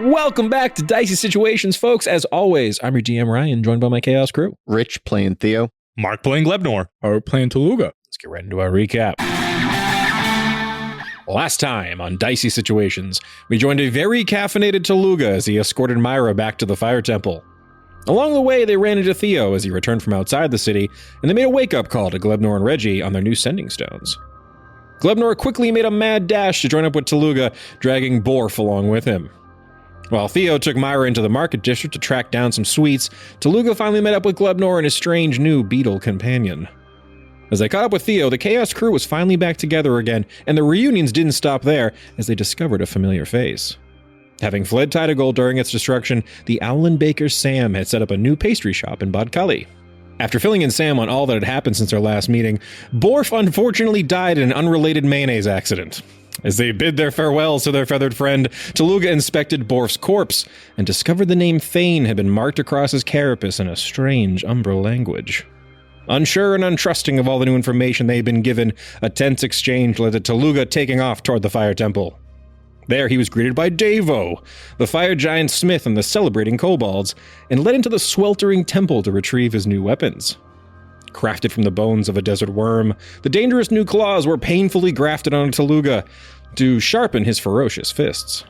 Welcome back to Dicey Situations, folks. As always, I'm your GM Ryan, joined by my Chaos crew. Rich playing Theo. Mark playing Glebnor. Harout playing Tooluuga. Let's get right into our recap. Last time on Dicey Situations, we joined a very caffeinated Tooluuga as he escorted Myra back to the Fire Temple. Along the way, they ran into Theo as he returned from outside the city, and they made a wake-up call to Glebnor and Reggie on their new sending stones. Glebnor quickly made a mad dash to join up with Tooluuga, dragging Borf along with him. While Theo took Myra into the market district to track down some sweets, Tooluuga finally met up with Glebnor and his strange new beetle companion. As they caught up with Theo, the Chaos crew was finally back together again, and the reunions didn't stop there as they discovered a familiar face. Having fled Tidagol during its destruction, the Owlin baker Sam had set up a new pastry shop in Bodkali. After filling in Sam on all that had happened since their last meeting, Borf unfortunately died in an unrelated mayonnaise accident. As they bid their farewells to their feathered friend, Tooluuga inspected Borf's corpse and discovered the name Thane had been marked across his carapace in a strange Umbra language. Unsure and untrusting of all the new information they had been given, a tense exchange led to Tooluuga taking off toward the Fire Temple. There he was greeted by Davo, the fire giant smith and the celebrating kobolds, and led into the sweltering temple to retrieve his new weapons. Crafted from the bones of a desert worm, the dangerous new claws were painfully grafted onto Tooluuga to sharpen his ferocious fists.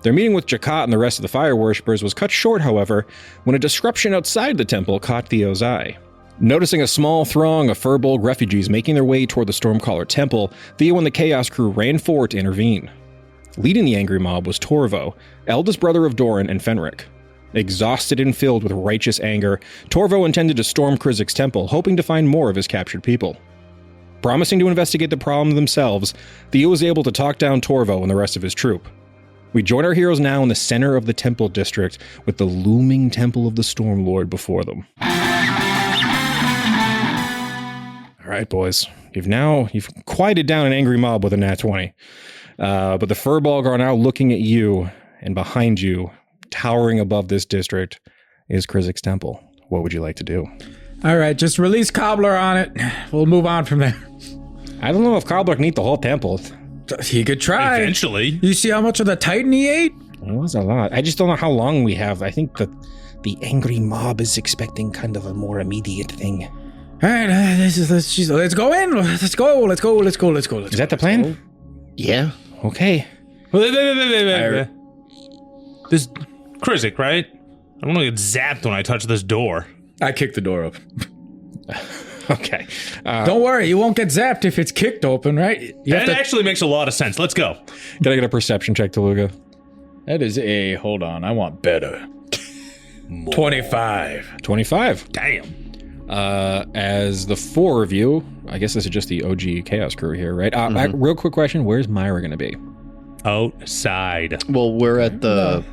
Their meeting with Jakat and the rest of the fire worshippers was cut short, however, when a disruption outside the temple caught Theo's eye. Noticing a small throng of Furbolg refugees making their way toward the Stormcaller temple, Theo and the Chaos crew ran forward to intervene. Leading the angry mob was Torvo, eldest brother of Doran and Fenric. Exhausted and filled with righteous anger, Torvo intended to storm Kriszeck's temple, hoping to find more of his captured people. Promising to investigate the problem themselves, Theo was able to talk down Torvo and the rest of his troop. We join our heroes now in the center of the temple district, with the looming temple of the Stormlord before them. All right, boys. You've quieted down an angry mob with a nat 20. But the Furbolg are now looking at you, and behind you, towering above this district, is Kriszeck's temple. What would you like to do? All right, just release Cobbler on it. We'll move on from there. I don't know if Cobbler can eat the whole temple. He could try. Eventually. You see how much of the Titan he ate? It was a lot. I just don't know how long we have. I think that the angry mob is expecting kind of a more immediate thing. All right, let's go in. Let's go. Is that the plan? Yeah. Okay. Wait. This Kriszeck, right? I don't want to get zapped when I touch this door. I kicked the door open. Okay. Don't worry, you won't get zapped if it's kicked open, right? That actually makes a lot of sense. Let's go. Can I get a perception check, Tooluuga? That is a, hold on, I want better. 25. 25. Damn. As the four of you, I guess this is just the OG Chaos crew here, right? Real quick question, where's Myra going to be? Outside. Well, we're at the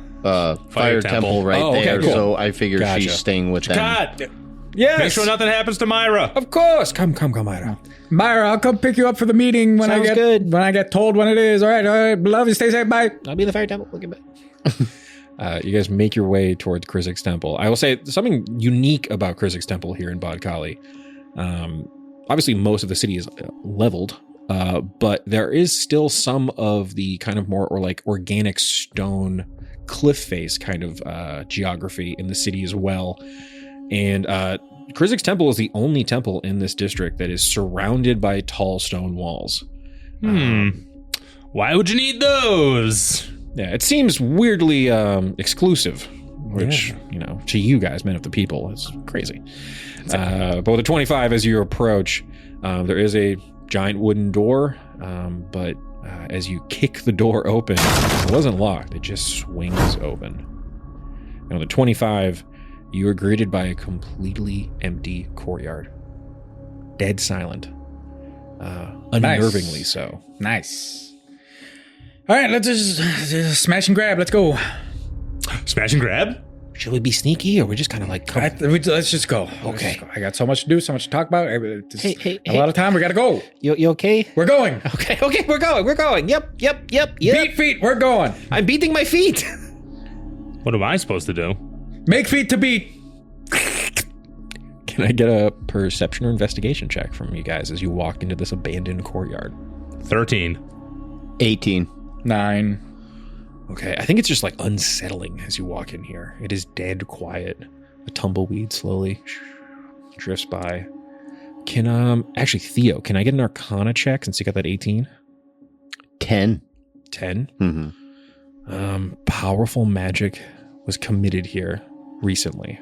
fire temple right there, cool. So I figure she's staying with them. God! Yes! Make sure nothing happens to Myra. Of course! Come, Myra. Myra, I'll come pick you up for the meeting when Sounds good. when I get told when it is. All right, love you, stay safe, bye. I'll be in the fire temple. Look at that. You guys make your way towards Kriszeck's temple. I will say something unique about Kriszeck's temple here in Bodkali. Obviously, most of the city is leveled, but there is still some of the kind of more organic stone cliff face kind of geography in the city as well. And Kriszeck's temple is the only temple in this district that is surrounded by tall stone walls. Why would you need those? Yeah, it seems weirdly exclusive, which, to you guys, men of the people, is crazy. But with a 25 as you approach, there is a giant wooden door, but as you kick the door open, it wasn't locked, it just swings open. And with a 25, you are greeted by a completely empty courtyard. Dead silent. Unnervingly so. Nice. All right, let's just smash and grab. Let's go. Smash and grab? Should we be sneaky, or we just kind of come? Let's just go. Okay. I got so much to do, so much to talk about. Hey. A lot of time. We got to go. You okay? We're going. Okay, we're going. Yep. Beat feet. We're going. I'm beating my feet. What am I supposed to do? Make feet to beat. Can I get a perception or investigation check from you guys as you walk into this abandoned courtyard? 13. 18. 9. Okay, I think it's just like unsettling as you walk in here. It is dead quiet. A tumbleweed slowly drifts by. Can actually Theo, can I get an Arcana check since you got that 18? 10. 10? Mm-hmm. Powerful magic was committed here recently.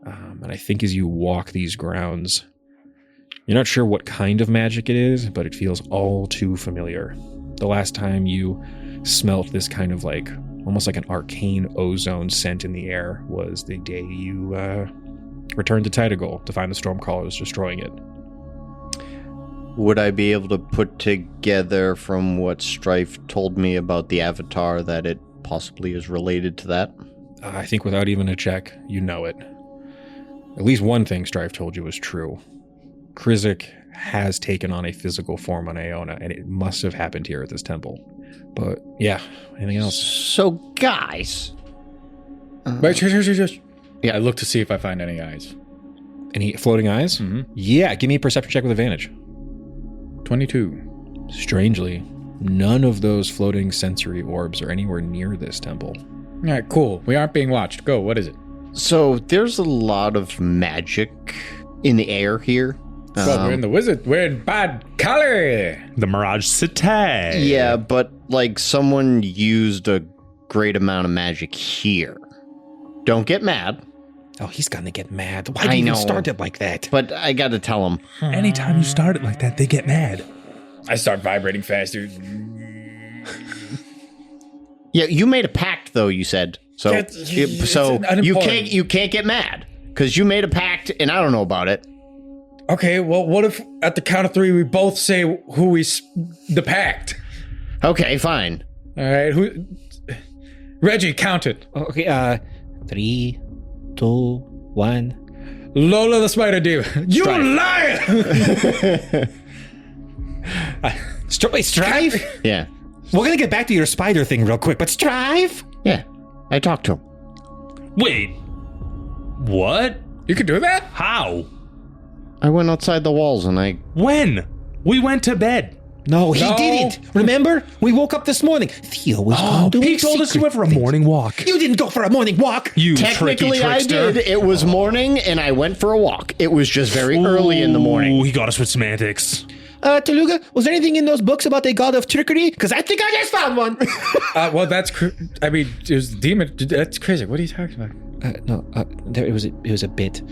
And I think as you walk these grounds, you're not sure what kind of magic it is, but it feels all too familiar. The last time you smelt this kind of like, almost like an arcane ozone scent in the air was the day you returned to Tidagol to find the Stormcallers destroying it. Would I be able to put together from what Strife told me about the Avatar that it possibly is related to that? I think without even a check, you know it. At least one thing Strife told you was true. Kriszeck has taken on a physical form on Aona, and it must have happened here at this temple. But, yeah, anything else? So, guys... Wait, shush. Yeah. I look to see if I find any eyes. Any floating eyes? Mm-hmm. Yeah, give me a perception check with advantage. 22. Strangely, none of those floating sensory orbs are anywhere near this temple. All right, cool. We aren't being watched. Go, what is it? So, there's a lot of magic in the air here. Well, we're in the wizard. We're in bad color. The Mirage City. Yeah, but, like, someone used a great amount of magic here. Don't get mad. Oh, he's gonna get mad. Why do you even start it like that? But I gotta tell him. Anytime you start it like that, they get mad. I start vibrating faster. Yeah, you made a pact, though, you said. So, you can't get mad. Because you made a pact, and I don't know about it. Okay, well, what if at the count of 3 we both say who the pact? Okay, fine. All right, Reggie, count it. Okay, 3, 2, 1. Lola the Spider Demon. You liar! Wait, Strive? Yeah. We're gonna get back to your spider thing real quick, but Strive? Yeah, I talked to him. Wait. What? You can do that? How? I went outside the walls and I... When? We went to bed. No, he didn't. Remember? We woke up this morning. Theo was going to do He told us he went for a morning walk. You didn't go for a morning walk. You Technically, tricky I trickster. did. It was morning and I went for a walk. It was just very early in the morning. Ooh, he got us with semantics. Tooluuga, was there anything in those books about a god of trickery? Because I think I just found one. Well, that's... I mean, it was demon... That's crazy. What are you talking about? It was a bit.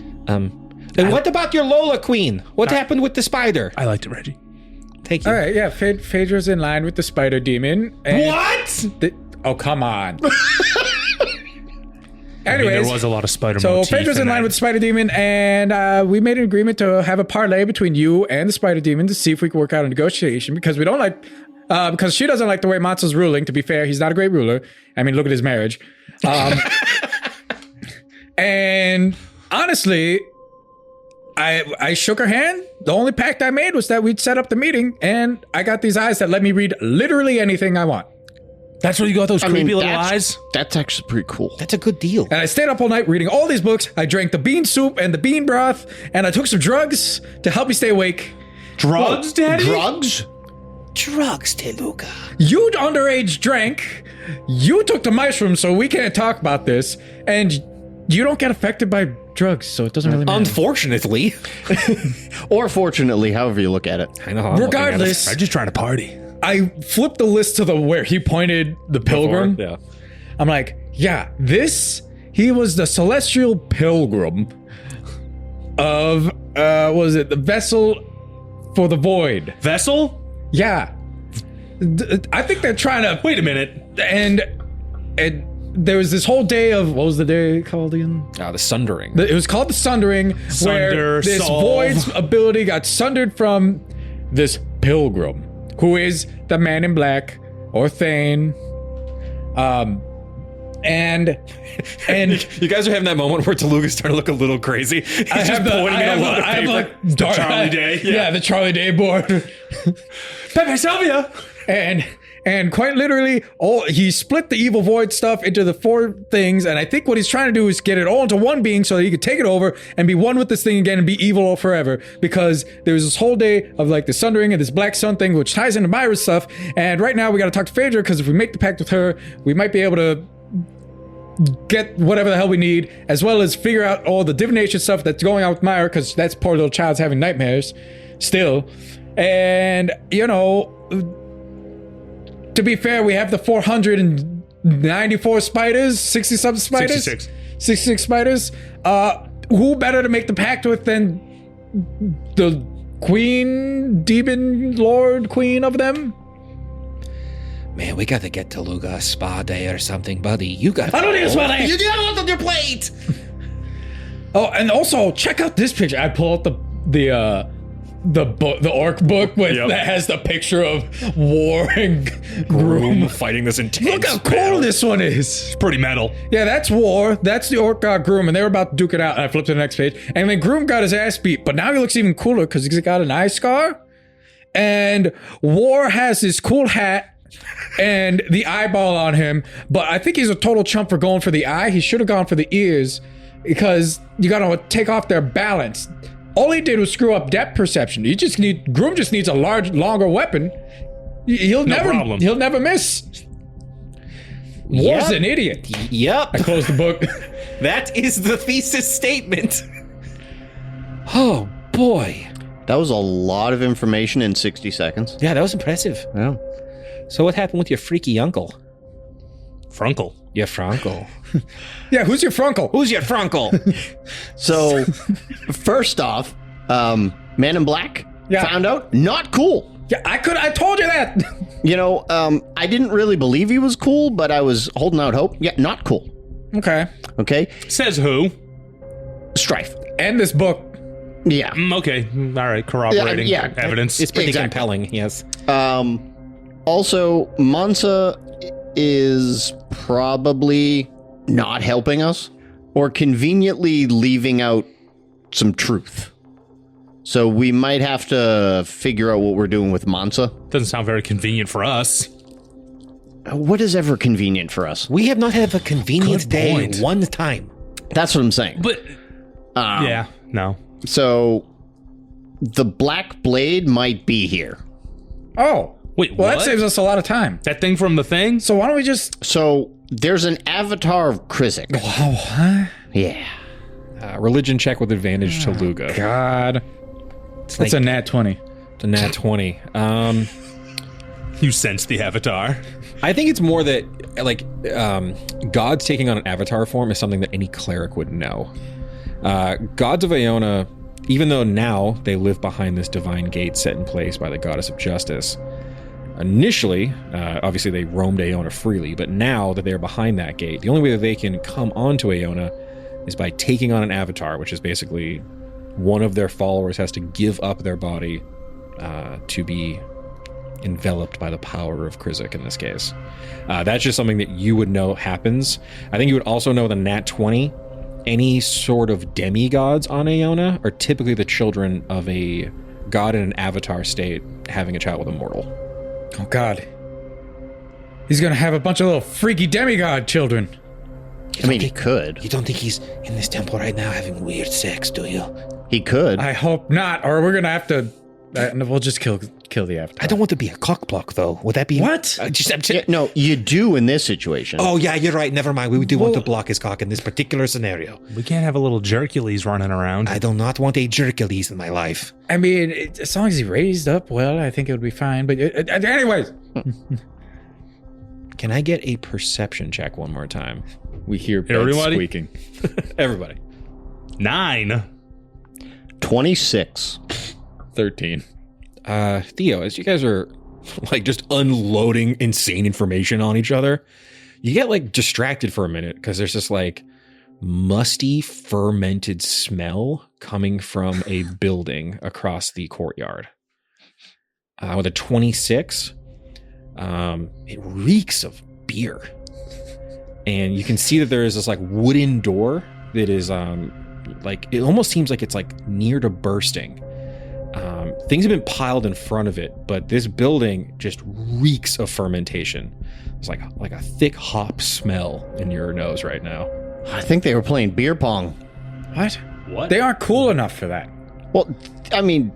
And what about your Lola Queen? What happened with the spider? I liked it, Reggie. Thank you. All right, yeah, Phaedra's in line with the spider demon. And What? oh, come on. I mean, Anyways, there was a lot of spider so motif Phaedra's in line that. with the spider demon, and we made an agreement to have a parlay between you and the spider demon to see if we can work out a negotiation, because we don't like... because she doesn't like the way Matsu's ruling. To be fair, he's not a great ruler. I mean, look at his marriage. And honestly... I shook her hand. The only pact I made was that we'd set up the meeting, and I got these eyes that let me read literally anything I want. That's where you got those creepy little that's- eyes? That's actually pretty cool. That's a good deal. And I stayed up all night reading all these books. I drank the bean soup and the bean broth, and I took some drugs to help me stay awake. Drugs, Daddy? Drugs? Drugs, Tooluuga. You underage drank. You took the mushroom, so we can't talk about this. And you don't get affected by drugs, so it doesn't really matter. Unfortunately. Or fortunately, however you look at it. I know how I'm looking at it. Regardless, I'm just trying to party. I flipped the list to where he pointed the pilgrim. Yeah. I'm like, yeah, he was the celestial pilgrim of, what was it, the vessel for the void. Vessel? Yeah. I think they're trying to... Wait a minute. And there was this whole day of... What was the day called again? The Sundering. It was called the Sundering, where this void's ability got sundered from this pilgrim, who is the man in black, or Thane. And you guys are having that moment where Tooluuga's starting to look a little crazy. He's just pointing at a lot of paper. The Charlie Day. Yeah, the Charlie Day board. Pepe Sylvia. And And quite literally, he split the evil void stuff into the 4 things. And I think what he's trying to do is get it all into one being so that he could take it over and be one with this thing again and be evil forever. Because there was this whole day of like the Sundering and this Black Sun thing, which ties into Myra's stuff. And right now we got to talk to Phaedra, because if we make the pact with her, we might be able to get whatever the hell we need, as well as figure out all the divination stuff that's going on with Myra, because that's poor little child's having nightmares still. And, you know, to be fair, we have the 494 spiders, 60-something spiders? 66 spiders. Who better to make the pact with than the queen, demon lord queen of them? Man, we got to get Tooluuga a spa day or something, buddy. You got. I don't need a spa day. You got it on your plate. Oh, and also check out this picture. I pull out the book, the orc book that has the picture of War and Groom fighting this intense. Look how cool this one is. It's pretty metal. Yeah, that's War. That's the orc god Groom, and they were about to duke it out. And I flipped to the next page, and then Groom got his ass beat, but now he looks even cooler because he's got an eye scar, and War has this cool hat and the eyeball on him, but I think he's a total chump for going for the eye. He should have gone for the ears, because you gotta take off their balance. All he did was screw up depth perception. Groom just needs a longer weapon. He'll never miss. War's an idiot. Yep. I closed the book. That is the thesis statement. Oh, boy. That was a lot of information in 60 seconds. Yeah, that was impressive. Yeah. So what happened with your freaky uncle? Frunkle. Your Frunkle. Yeah, who's your Frunkle? Who's your Frunkle? So, first off, Man in Black found out, not cool. Yeah, I told you that. You know, I didn't really believe he was cool, but I was holding out hope. Yeah, not cool. Okay. Okay? Says who? Strife. And this book. Yeah. Okay. All right. Corroborating evidence. It's pretty Exactly. compelling, yes. Also, Mansa is probably not helping us, or conveniently leaving out some truth. So we might have to figure out what we're doing with Mansa. Doesn't sound very convenient for us. What is ever convenient for us? We have not had a convenient Good day point. one time. That's what I'm saying. But yeah, no. So the Black Blade might be here. Oh. Wait, well, what? that saves us a lot of time. That thing from the thing? So why don't we just... So there's an avatar of Kriszeck. Oh, what? Yeah. Religion check with advantage to Tooluuga. God. It's a nat 20. It's a nat 20. You sense the avatar. I think it's more that, like, gods taking on an avatar form is something that any cleric would know. Gods of Iona, even though now they live behind this divine gate set in place by the goddess of justice, initially, obviously they roamed Iona freely, but now that they're behind that gate, the only way that they can come onto Iona is by taking on an avatar, which is basically one of their followers has to give up their body to be enveloped by the power of Kriszeck in this case. That's just something that you would know happens. I think you would also know the nat 20. Any sort of demigods on Iona are typically the children of a god in an avatar state having a child with a mortal. Oh, God. He's gonna have a bunch of little freaky demigod children. I mean, he could. You don't think he's in this temple right now having weird sex, do you? He could. I hope not, or we're gonna have to... we'll just kill the avatar. I don't want to be a cockblock, though. Would that be... What? Yeah, no, you do in this situation. Oh, yeah, you're right. Never mind. We do want to block his cock in this particular scenario. We can't have a little Jerkules running around. I do not want a Jerkules in my life. I mean, as long as he raised up well, I think it would be fine. But anyways... Can I get a perception check one more time? We hear beds Everybody? squeaking. Everybody. 9. 26. 13. Theo, as you guys are like just unloading insane information on each other, you get like distracted for a minute because there's this like musty fermented smell coming from a building across the courtyard. With a 26, it reeks of beer. And you can see that there is this like wooden door that is like, it almost seems like it's like near to bursting. Things have been piled in front of it, but this building just reeks of fermentation. It's like a thick hop smell in your nose right now. I think they were playing beer pong. What? What? They aren't cool enough for that. Well, I mean,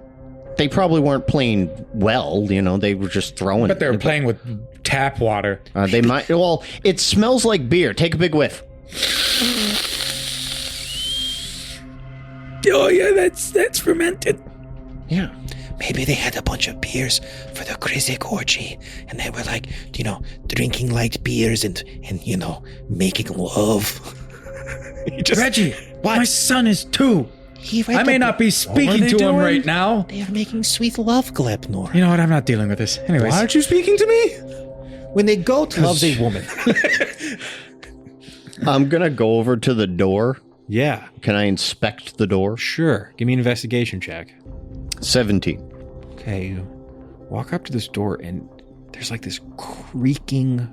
they probably weren't playing well, they were just throwing But they were it. playing with tap water. They might, well, it smells like beer. Take a big whiff. Oh yeah, that's fermented. Yeah. Maybe they had a bunch of beers for the Kriszeck orgy, and they were like, drinking light beers and making love. Reggie, my son is 2. I may not be speaking they to him doing? right now. They are making sweet love, Glebnor. You know what? I'm not dealing with this. Anyways. Why aren't you speaking to me? When they go to loves a woman. I'm going to go over to the door. Yeah, Can I inspect the door? sure. Give me an investigation check. 17. Okay, you walk up to this door and there's like this creaking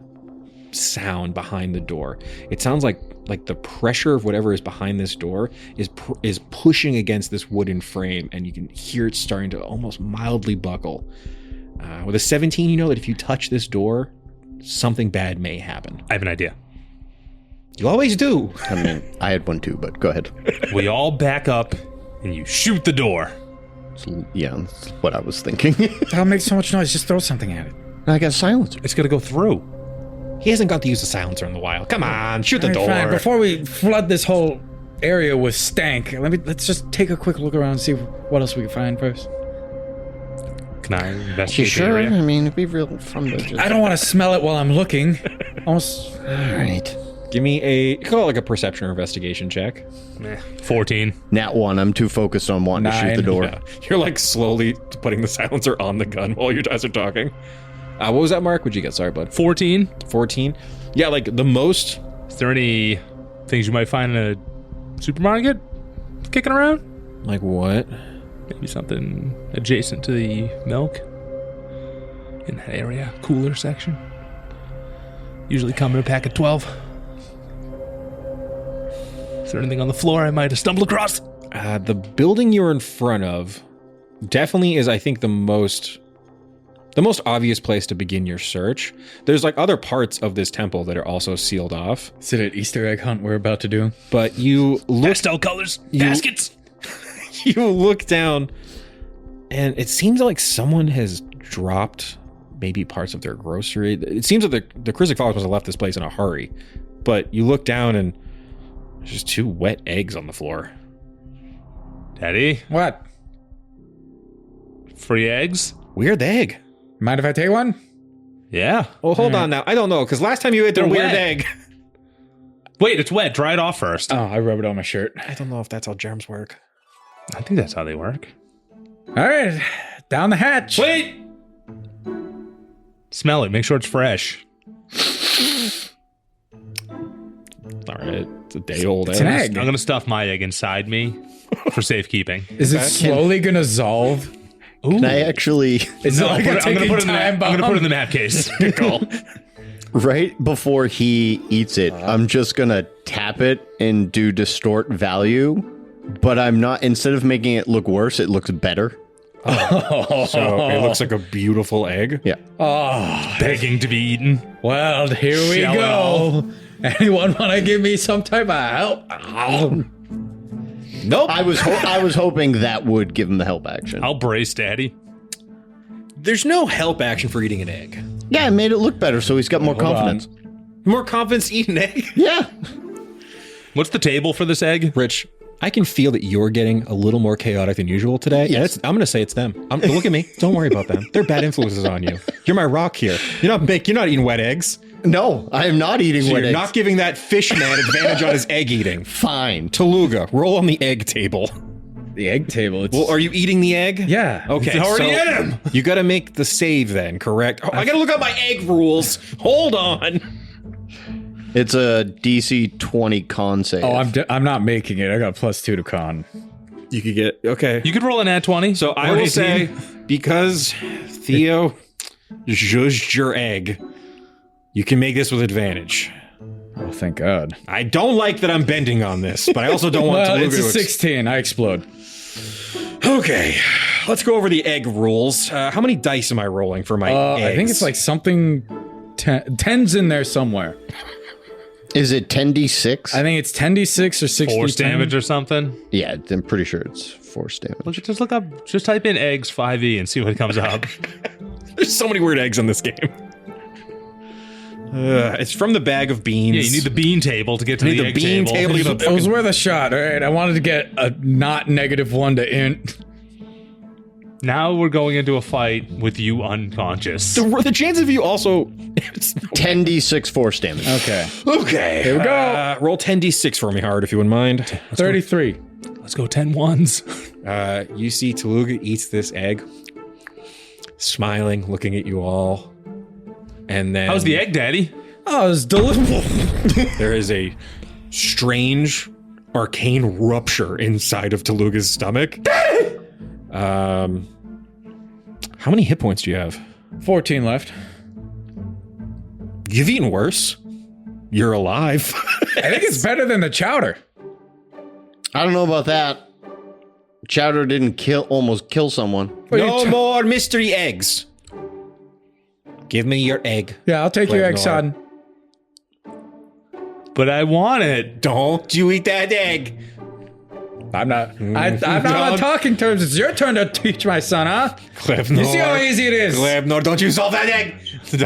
sound behind the door. It sounds like the pressure of whatever is behind this door is pushing against this wooden frame, and you can hear it starting to almost mildly buckle. With a 17, you know that if you touch this door, something bad may happen. I have an idea. You always do. I mean, I had one too, but go ahead. We all back up and you shoot the door. Yeah, that's what I was thinking. That'll make so much noise. Just throw something at it. I got silencer. It's gonna go through. He hasn't got to use the silencer in a while. Come on, shoot the All door. right, fine. Before we flood this whole area with stank, let's just take a quick look around and see what else we can find first. Can I You investigate the sure? area? I mean, it'd be real fun to just... I don't want to smell it while I'm looking. Almost. All right. Give me call it like a perception or investigation check. 14. Nat 1, I'm too focused on wanting to shoot the 9. door. Yeah. You're like slowly putting the silencer on the gun while you guys are talking. What was that, Mark? What'd you get? Sorry, bud. 14. 14? Yeah, like the most... Is there any things you might find in a supermarket kicking around? Like what? Maybe something adjacent to the milk in that area. Cooler section. Usually come in a pack of 12. Is there anything on the floor I might have stumbled across? The building you're in front of definitely is, I think, the most obvious place to begin your search. There's like other parts of this temple that are also sealed off. Is it an Easter egg hunt we're about to do? But you look, Pastel colors, baskets. you look down, and it seems like someone has dropped maybe parts of their grocery. It seems that the Kriszeck followers must have left this place in a hurry. But you look down, and there's just 2 wet eggs on the floor. Daddy, What? free eggs? Weird egg. Mind if I take one? Yeah. Well, hold on now. I don't know, because last time you ate the They're weird wet. egg. Wait, it's wet. Dry it off first. Oh, I rub it on my shirt. I don't know if that's how germs work. I think that's how they work. All right, down the hatch. Wait! Smell it. Make sure it's fresh. All right, it's a day-old egg. It's an egg. I'm going to stuff my egg inside me for safekeeping. Is it slowly gonna dissolve? Can I actually, Is it like a I'm going to ticking put it in the time map. I'm going to bomb? put it in the map case. Good call. right before he eats it, I'm just going to tap it and do distort value, but I'm not, instead of making it look worse, it looks better. So it looks like a beautiful egg. Yeah. Oh, Begging to be eaten. well, here we Shall go. Anyone want to give me some type of help? Nope. I was hoping that would give him the help action. I'll brace Daddy. There's no help action for eating an egg. Yeah, it made it look better, so he's got more confidence. More confidence to eat an egg. Yeah. What's the table for this egg? Rich, I can feel that you're getting a little more chaotic than usual today. Yes. And I'm going to say it's them. Look at me. Don't worry about them. They're bad influences on you. You're my rock here. You're not eating wet eggs. No, I am not eating So wet you're eggs. not giving that fish man advantage on his egg eating. Fine. Tooluuga, roll on the egg table. The egg table. It's, Well, are you eating the egg? yeah. Okay. It's already so in him. You got to make the save then, correct? Oh, I got to look up my egg rules. Hold on. It's a DC 20 con save. Oh, I'm not making it. I got +2 to con. You could get okay. You could roll an ad 20. So I or will 18. say, because Theo zhuzhed your egg, you can make this with advantage. Oh, thank God. I don't like that I'm bending on this, but I also don't want Well, Tooluuga it's a to 16. I explode. Okay. Okay, let's go over the egg rules. How many dice am I rolling for my eggs? I think it's like something 10's in there somewhere. Is it 10d6? I think it's 10d6 or 60 Force damage or something. Yeah, I'm pretty sure it's force damage. Just look up. Just type in eggs 5e and see what comes up. There's so many weird eggs in this game. It's from the bag of beans. Yeah, you need the bean table to get to the egg bean table. It was worth a shot. All right, I wanted to get a not -1 to int. Now we're going into a fight with you unconscious. The chances of you also... 10d6 force damage. Okay. Okay. Here we go. Roll 10d6 for me, Hard, if you wouldn't mind. 33. Let's go 10 ones. You see Tooluuga eats this egg, smiling, looking at you all. And then... How's the egg, Daddy? Oh, it's delicious. There is a strange arcane rupture inside of Tooluuga's stomach. How many hit points do you have? 14 left. You've eaten worse. You're alive. I think it's better than the chowder. I don't know about that. Chowder didn't almost kill someone. No more mystery eggs. Give me your egg. Yeah, I'll take your egg, Glebnor. son. But I want it. Don't you eat that egg. I'm not on talking terms. It's your turn to teach my son, huh? Glebnor. You see how easy it is. Glebnor, don't you solve that egg.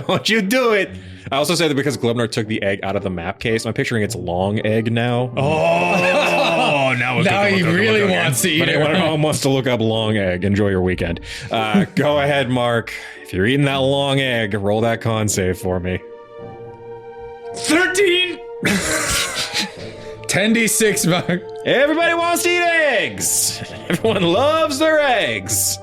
Don't you do it. I also said that because Glebnor took the egg out of the map case, I'm picturing its long egg now. Oh, now Now he really wants to eat But it. anyone wants to look up long egg, enjoy your weekend. Go ahead, Mark. If you're eating that long egg, roll that con save for me. 13! 10d6, Mark. Everybody wants to eat eggs. Everyone loves their eggs.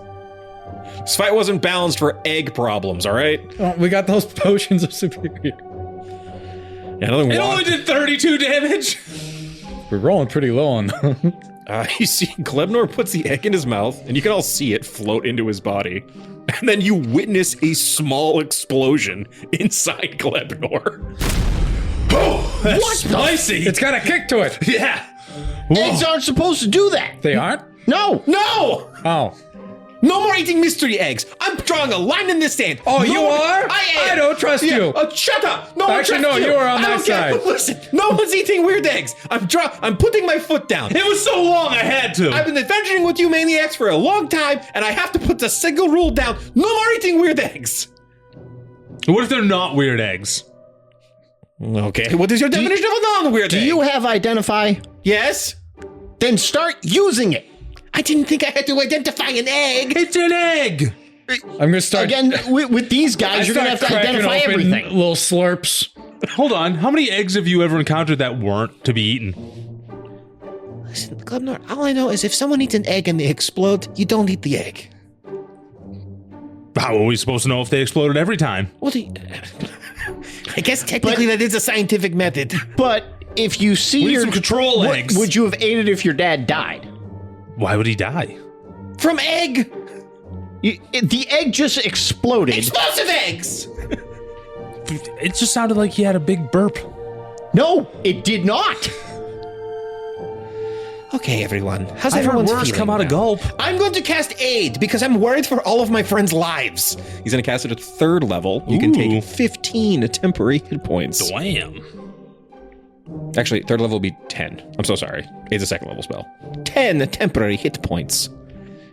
This fight wasn't balanced for egg problems, all right? Oh, we got those potions of superior. Yeah, another It one. only did 32 damage. We're rolling pretty low on them. You see, Glebnor puts the egg in his mouth, and you can all see it float into his body. And then you witness a small explosion inside Glebnor. Oh, that's spicy. It's got a kick to it. Yeah. Eggs aren't supposed to do that. They aren't? No. No! Oh. No more eating mystery eggs. I'm drawing a line in the sand. Oh, No you more- are? I am. I don't trust you. Shut up. No one Actually, trusts no, you are on I my don't care. side. Listen, no one's eating weird eggs. I'm putting my foot down. It was so long, I had to. I've been adventuring with you maniacs for a long time, and I have to put the single rule down. No more eating weird eggs. What if they're not weird eggs? Okay, what is your definition of a non-weird Do egg? you have identify? Yes? Then start using it. I didn't think I had to identify an egg. It's an egg. I'm going to start... Again, with these guys, you're going to have to cracking identify open everything. little slurps. Hold on. How many eggs have you ever encountered that weren't to be eaten? Listen, Glebnor, all I know is if someone eats an egg and they explode, you don't eat the egg. How are we supposed to know if they exploded every time? Well, I guess technically that is a scientific method. But if you see We need your some control what eggs. would you have ate it if your dad died? Why would he die? From egg. The egg just exploded. Explosive eggs. It just sounded like he had a big burp. No, it did not. Okay, everyone. How's I've heard everyone's words feeling come out now? of gulp. I'm going to cast aid because I'm worried for all of my friends' lives. He's going to cast it at 3rd level. You can Ooh. take 15 temporary hit points. Damn. Actually, 3rd level will be 10. I'm so sorry. It's a 2nd level spell. 10 temporary hit points.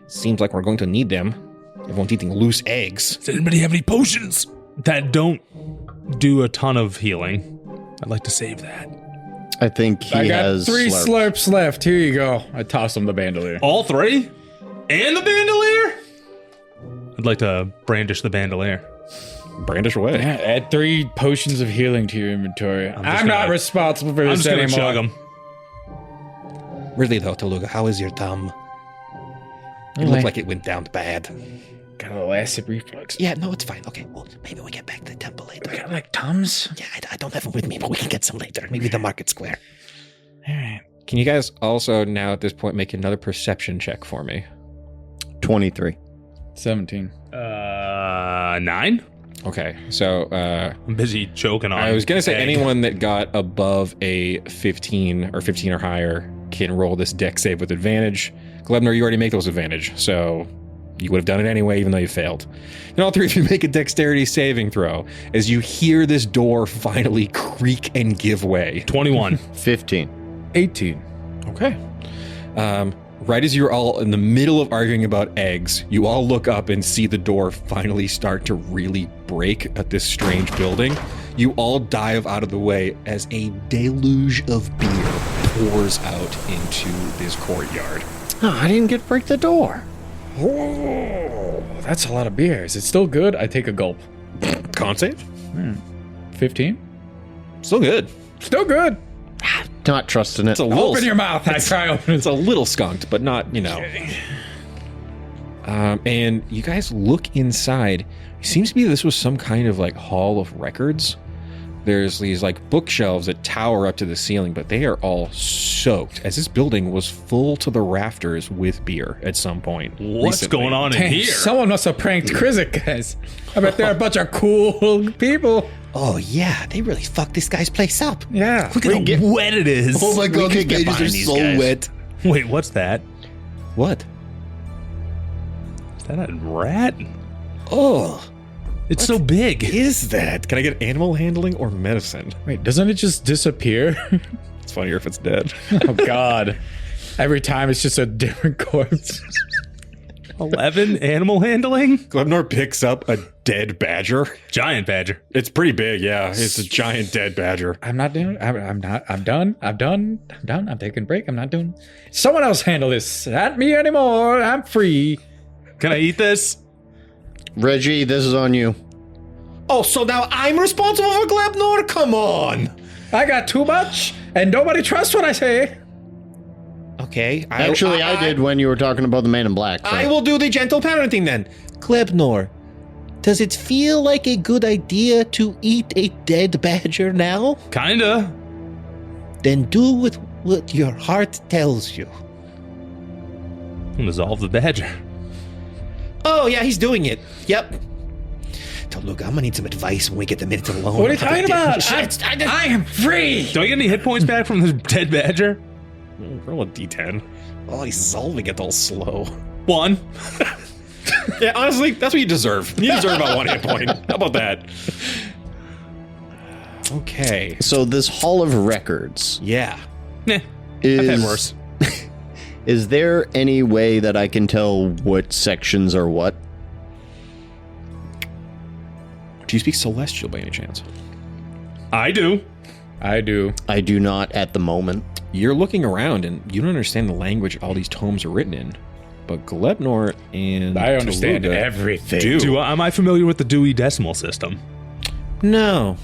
Seems like we're going to need them. Everyone's eating loose eggs. Does anybody have any potions that don't do a ton of healing? I'd like to save that. I think he I got has 3 slurp. slurps left. Here you go. I toss him the bandolier. All 3? And the bandolier? I'd like to brandish the bandolier. Brandish away. Yeah, add 3 potions of healing to your inventory. I'm just not gonna- responsible for I'm this just gonna anymore. chug them. Really though, Tooluuga, how is your thumb? It looked like it went down bad. Got a little acid reflux. Yeah, no, it's fine. Okay, well, maybe we get back to the temple later. Got like Tums? Yeah, I don't have it with me, but we can get some later. Maybe the market square. All right. Can you guys also now at this point make another perception check for me? 23. 17. 9? Okay, so I'm busy choking on I was going to say egg. anyone that got above a 15 or 15 or higher can roll this deck save with advantage. Glebnor, you already make those advantage, so you would have done it anyway, even though you failed. And all three of you make a dexterity saving throw as you hear this door finally creak and give way. 21. 15. 18. Okay. Right as you're all in the middle of arguing about eggs, you all look up and see the door finally start to really break at this strange building. You all dive out of the way as a deluge of beer pours out into this courtyard. Oh, I didn't get to break the door. Oh, that's a lot of beer. Is it still good? I take a gulp. Con save? 15. Still good. Still good. Not trusting it. It's a little, Open your mouth. I try open it's a little skunked, but not, and you guys look inside. It seems to be this was some kind of like hall of records. There's these like bookshelves that tower up to the ceiling, but they are all soaked, as this building was full to the rafters with beer at some point. What's recently. going on in Damn, here? someone must have pranked Kriszeck, guys. I bet they're a bunch of cool people. Oh, yeah, they really fucked this guy's place up. Yeah. Look at how wet it is. Oh my god, the gauges are so wet. Wait, what's that? What? Is that a rat? Oh, It's so big. Is that? Can I get animal handling or medicine? Wait, doesn't it just disappear? It's funnier if it's dead. Oh, God. Every time it's just a different corpse. 11 animal handling? Glebnor picks up a dead badger. Giant badger. It's pretty big, yeah. It's a giant dead badger. I'm not doing it. I'm not. I'm done. I'm done. I'm done. I'm taking a break. I'm not doing. Someone else handle this. Not me anymore. I'm free. Can I eat this? Reggie, this is on you. oh, so now I'm responsible for Glebnor? Come on. I got too much, and nobody trusts what I say. Okay. Actually, I did when you were talking about the man in black. so- I will do the gentle parenting then. Glebnor, does it feel like a good idea to eat a dead badger now? Kinda. Then do what your heart tells you. Dissolve the badger. Oh, yeah, he's doing it. Yep. Tooluuga, I'm gonna need some advice when we get the minutes alone. What are you talking about? Shit, I am free. Do I get any hit points back from this dead badger? Roll a d10. Oh, he's solving it all slow. 1. Yeah, honestly, that's what you deserve. You deserve about 1 hit point. How about that? Okay. So this hall of records Yeah. Nah, is... I've had worse. Is there any way that I can tell what sections are what? Do you speak Celestial by any chance? I do. I do. I do not at the moment. You're looking around and you don't understand the language all these tomes are written in. But Glebnor and I understand Tooluuga everything. do. Am I familiar with the Dewey Decimal System? No.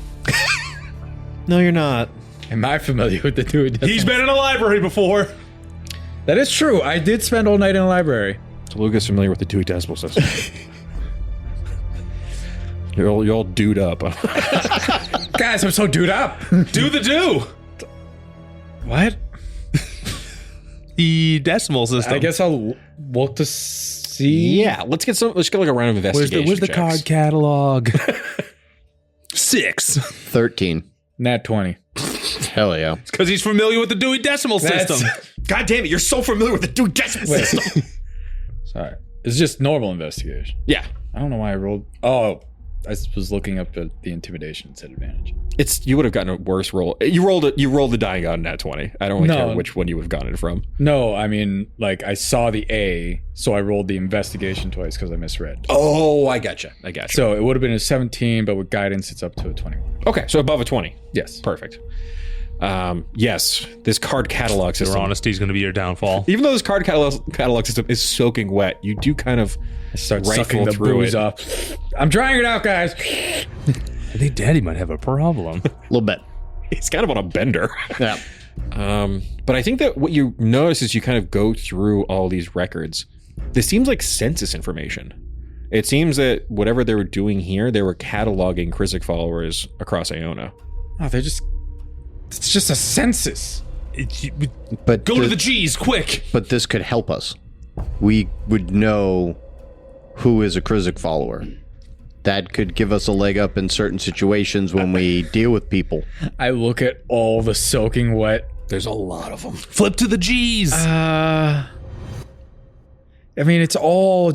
No, you're not. Am I familiar with the two? He's been in a library before. That is true. I did spend all night in a library. Tooluuga's familiar with the Dewey Decimal System. You're all dude up. Guys, I'm so dude up. Do the do. What? The decimal system. I guess I'll look to see. Yeah, let's get like a round of investigation. Where's the checks. card catalog? 6. 13. Nat 20. Hell yeah. Because he's familiar with the Dewey Decimal That's- System. God damn it, you're so familiar with the Dewey Decimal Wait. System. Sorry. It's just normal investigation. Yeah, I don't know why I rolled. Oh, I was looking up the intimidation disadvantage. you would have gotten a worse roll. You rolled the dying on nat 20. I don't really No. care which one you would have gotten it from. No, I mean, like, I saw the A, so I rolled the investigation twice because I misread. Oh, I gotcha. So it would have been a 17, but with guidance, it's up to a 21. Okay, so above a 20. Yes. Perfect. Yes, this card catalog Your system. honesty is going to be your downfall. Even though this card catalog system is soaking wet, you do kind of I start rifle sucking the through booze it. up. I'm drying it out, guys. I think Daddy might have a problem. A little bit. It's kind of on a bender. Yeah. But I think that what you notice is you kind of go through all these records. This seems like census information. It seems that whatever they were doing here, they were cataloging Kriszeck followers across Iona. Oh, it's just a census. But Go to the G's, quick! But this could help us. We would know who is a Kriszeck follower. That could give us a leg up in certain situations when we deal with people. I look at all the soaking wet. There's a lot of them. Flip to the G's! I mean, it's all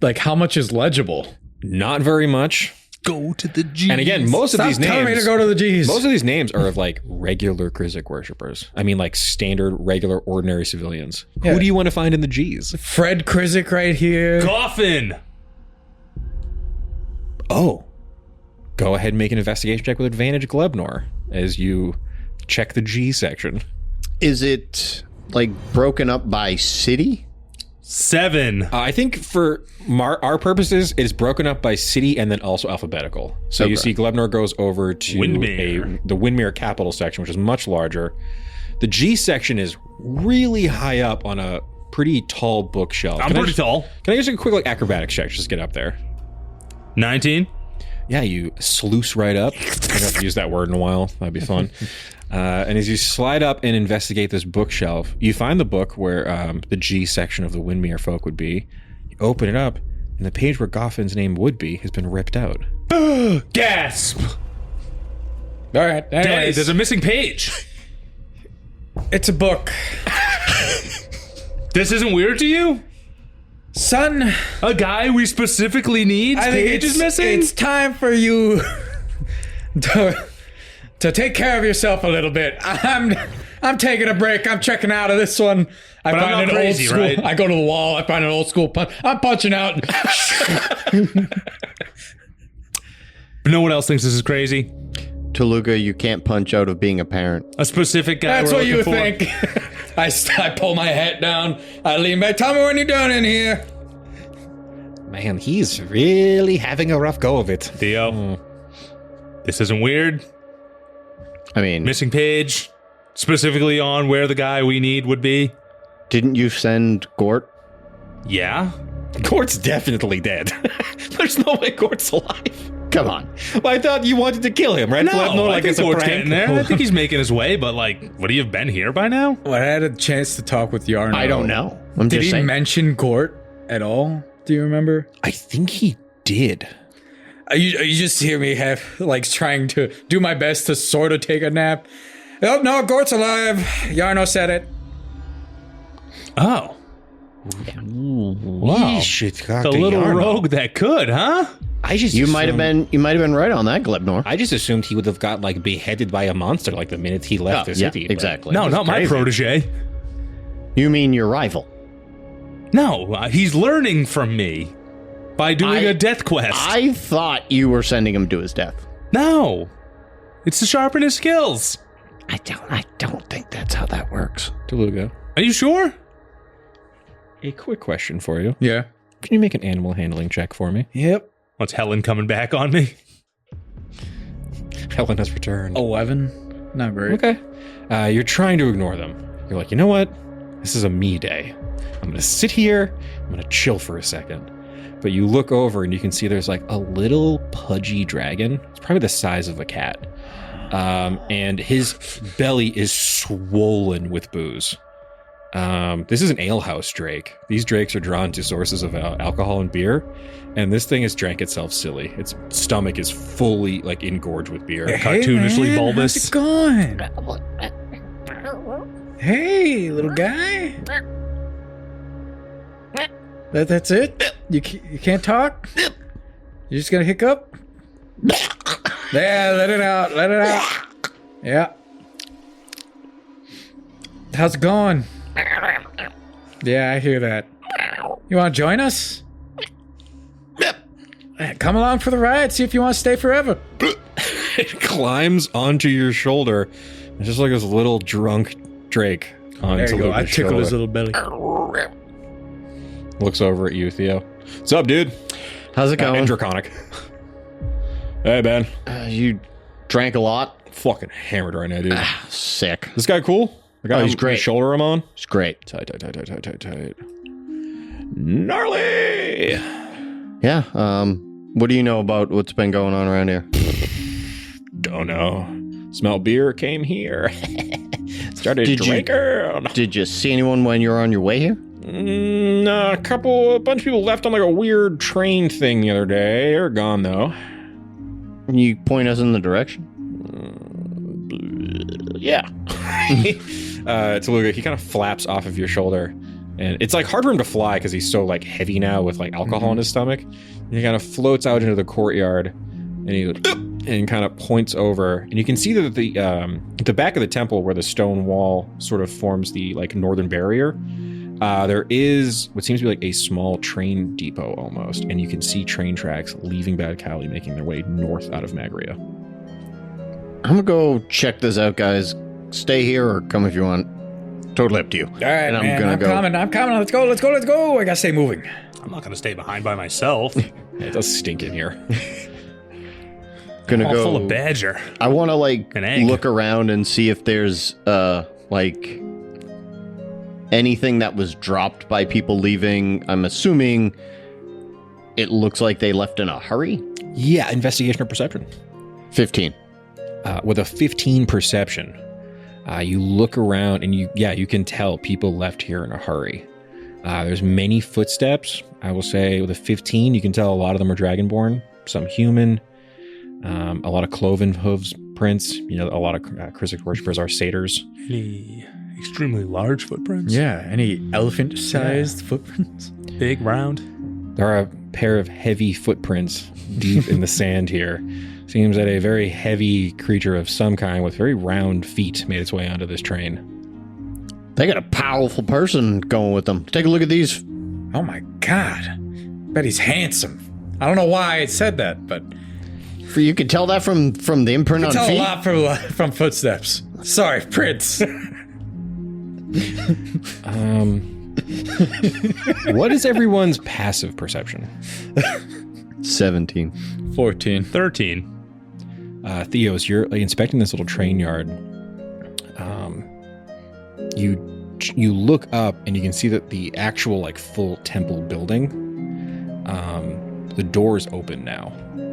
like how much is legible? Not very much. Go to the G's. And again, most of these telling me names, to go to the G's. most of these names are of like regular Kriszeck worshippers. I mean, like standard, regular, ordinary civilians. Yeah. Who do you want to find in the G's? Fred Kriszeck right here. Coffin. Oh, go ahead and make an investigation check with advantage, Glebnor, as you check the G section. Is it like broken up by city? 7. I think for our purposes, it is broken up by city and then also alphabetical. So you see Glebnor goes over to Windmere. the Windmere capital section, which is much larger. The G section is really high up on a pretty tall bookshelf. I'm pretty tall. Can I just do a quick like acrobatics check just to get up there? 19. Yeah, you sluice right up. I haven't used that word in a while. That'd be fun. And as you slide up and investigate this bookshelf, you find the book where the G section of the Windmere folk would be. You open it up, and the page where Goffin's name would be has been ripped out. Gasp. All right. Daddy, Anyways, there's a missing page. it's a book. This isn't weird to you? Son, A guy we specifically need? I think Page is missing? It's time for you to take care of yourself a little bit. I'm taking a break. I'm checking out of this one. I But I'm not find an crazy, old school. right? I go to the wall. I find an old school punch. I'm punching out. But no one else thinks this is crazy? Tooluuga, you can't punch out of being a parent. A specific guy That's we're what you looking would for? think. I pull my hat down. I lean back. Tell me when you're done in here. Man, he's really having a rough go of it. Theo, this isn't weird. I mean, Missing page, specifically on where the guy we need would be. didn't you send Gort? Yeah? Gort's definitely dead. There's no way Gort's alive. Come on. Well, I thought you wanted to kill him, right? No, Glebnor, I think it's a Gord's prank. getting there. I think he's making his way, but like, would he have been here by now? Well, I had a chance to talk with Yarno. I don't know. I'm Did just he saying. mention Gort at all? Do you remember? I think he did. You just hear me trying to do my best to sort of take a nap. Oh, no, Gort's alive. Yarno said it. Oh. Wow. Shit, The little rogue that could, huh? I just You might have been right on that, Glebnor. I just assumed he would have got like beheaded by a monster like the minute he left the city. but- exactly. No, not my protege. You mean your rival? No, he's learning from me by doing a death quest. I thought you were sending him to his death. No. It's to sharpen his skills. I don't think that's how that works. Tooluuga, Are you sure? a quick question for you. Yeah. Can you make an animal handling check for me? Yep. What's Helen coming back on me? Helen has returned. 11. Not great. Okay. You're trying to ignore them. You're like, you know what? This is a me day. I'm going to sit here. I'm going to chill for a second. But you look over and you can see there's like a little pudgy dragon. It's probably the size of a cat. And his belly is swollen with booze. This is an alehouse drake. These drakes are drawn to sources of alcohol and beer. And this thing has drank itself silly. Its stomach is fully like engorged with beer. Cartoonishly bulbous. How's it going? Hey, little guy. That's it? You can't talk? You just gonna hiccup? Yeah, let it out. Let it out. Yeah. How's it going? Yeah, I hear that. You want to join us? Come along for the ride. See if you want to stay forever. It climbs onto your shoulder. It's just like this little drunk drake on There you go. I Tooluuga's tickle his shoulder. little belly. Looks over at you, Theo. What's up, dude? How's it going? And Draconic. Hey, Ben. You drank a lot. Fucking hammered right now, dude. Sick. This guy cool? The guy he's on great. the shoulder I'm on? It's great. Tight. Gnarly! Yeah. What do you know about what's been going on around here? Don't know. Smell beer, came here. Started Did you- drinking. Did you see anyone when you were on your way here? A bunch of people left on like a weird train thing the other day. They're gone though. Can you point us in the direction? Yeah. Tooluuga, he kind of flaps off of your shoulder. And it's like hard for him to fly because he's so like heavy now with like alcohol in his stomach. And he kind of floats out into the courtyard, and he and kind of points over, and you can see that the back of the temple where the stone wall sort of forms the like northern barrier. There is what seems to be like a small train depot almost, and you can see train tracks leaving Bad Cali, making their way north out of Magria. I'm gonna go check this out, guys. Stay here or come if you want. Totally up to you. All right, and I'm coming. Let's go. I gotta stay moving. I'm not going to stay behind by myself. It does stink in here. Gonna All go full of badger. I want to like An egg. look around and see if there's like anything that was dropped by people leaving. I'm assuming it looks like they left in a hurry. Yeah, investigation or perception. 15. With a 15 perception, you look around and you can tell people left here in a hurry. There's many footsteps. I will say with a 15, you can tell a lot of them are dragonborn, some human, a lot of cloven hooves prints. You know, a lot of Kriszeck worshippers are satyrs. Any extremely large footprints? Yeah, any elephant-sized footprints? Big, round? There are a pair of heavy footprints deep in the sand here. Seems that a very heavy creature of some kind with very round feet made its way onto this train. They got a powerful person going with them. Take a look at these. Oh my god. Bet he's handsome. I don't know why I said that, but You can tell that from the imprint on tell feet. a lot from footsteps. Sorry, Prince. What is everyone's passive perception? 17. 14. 13. Theo, as you're like, inspecting this little train yard, you look up and you can see that the actual like full temple building, the doors open now,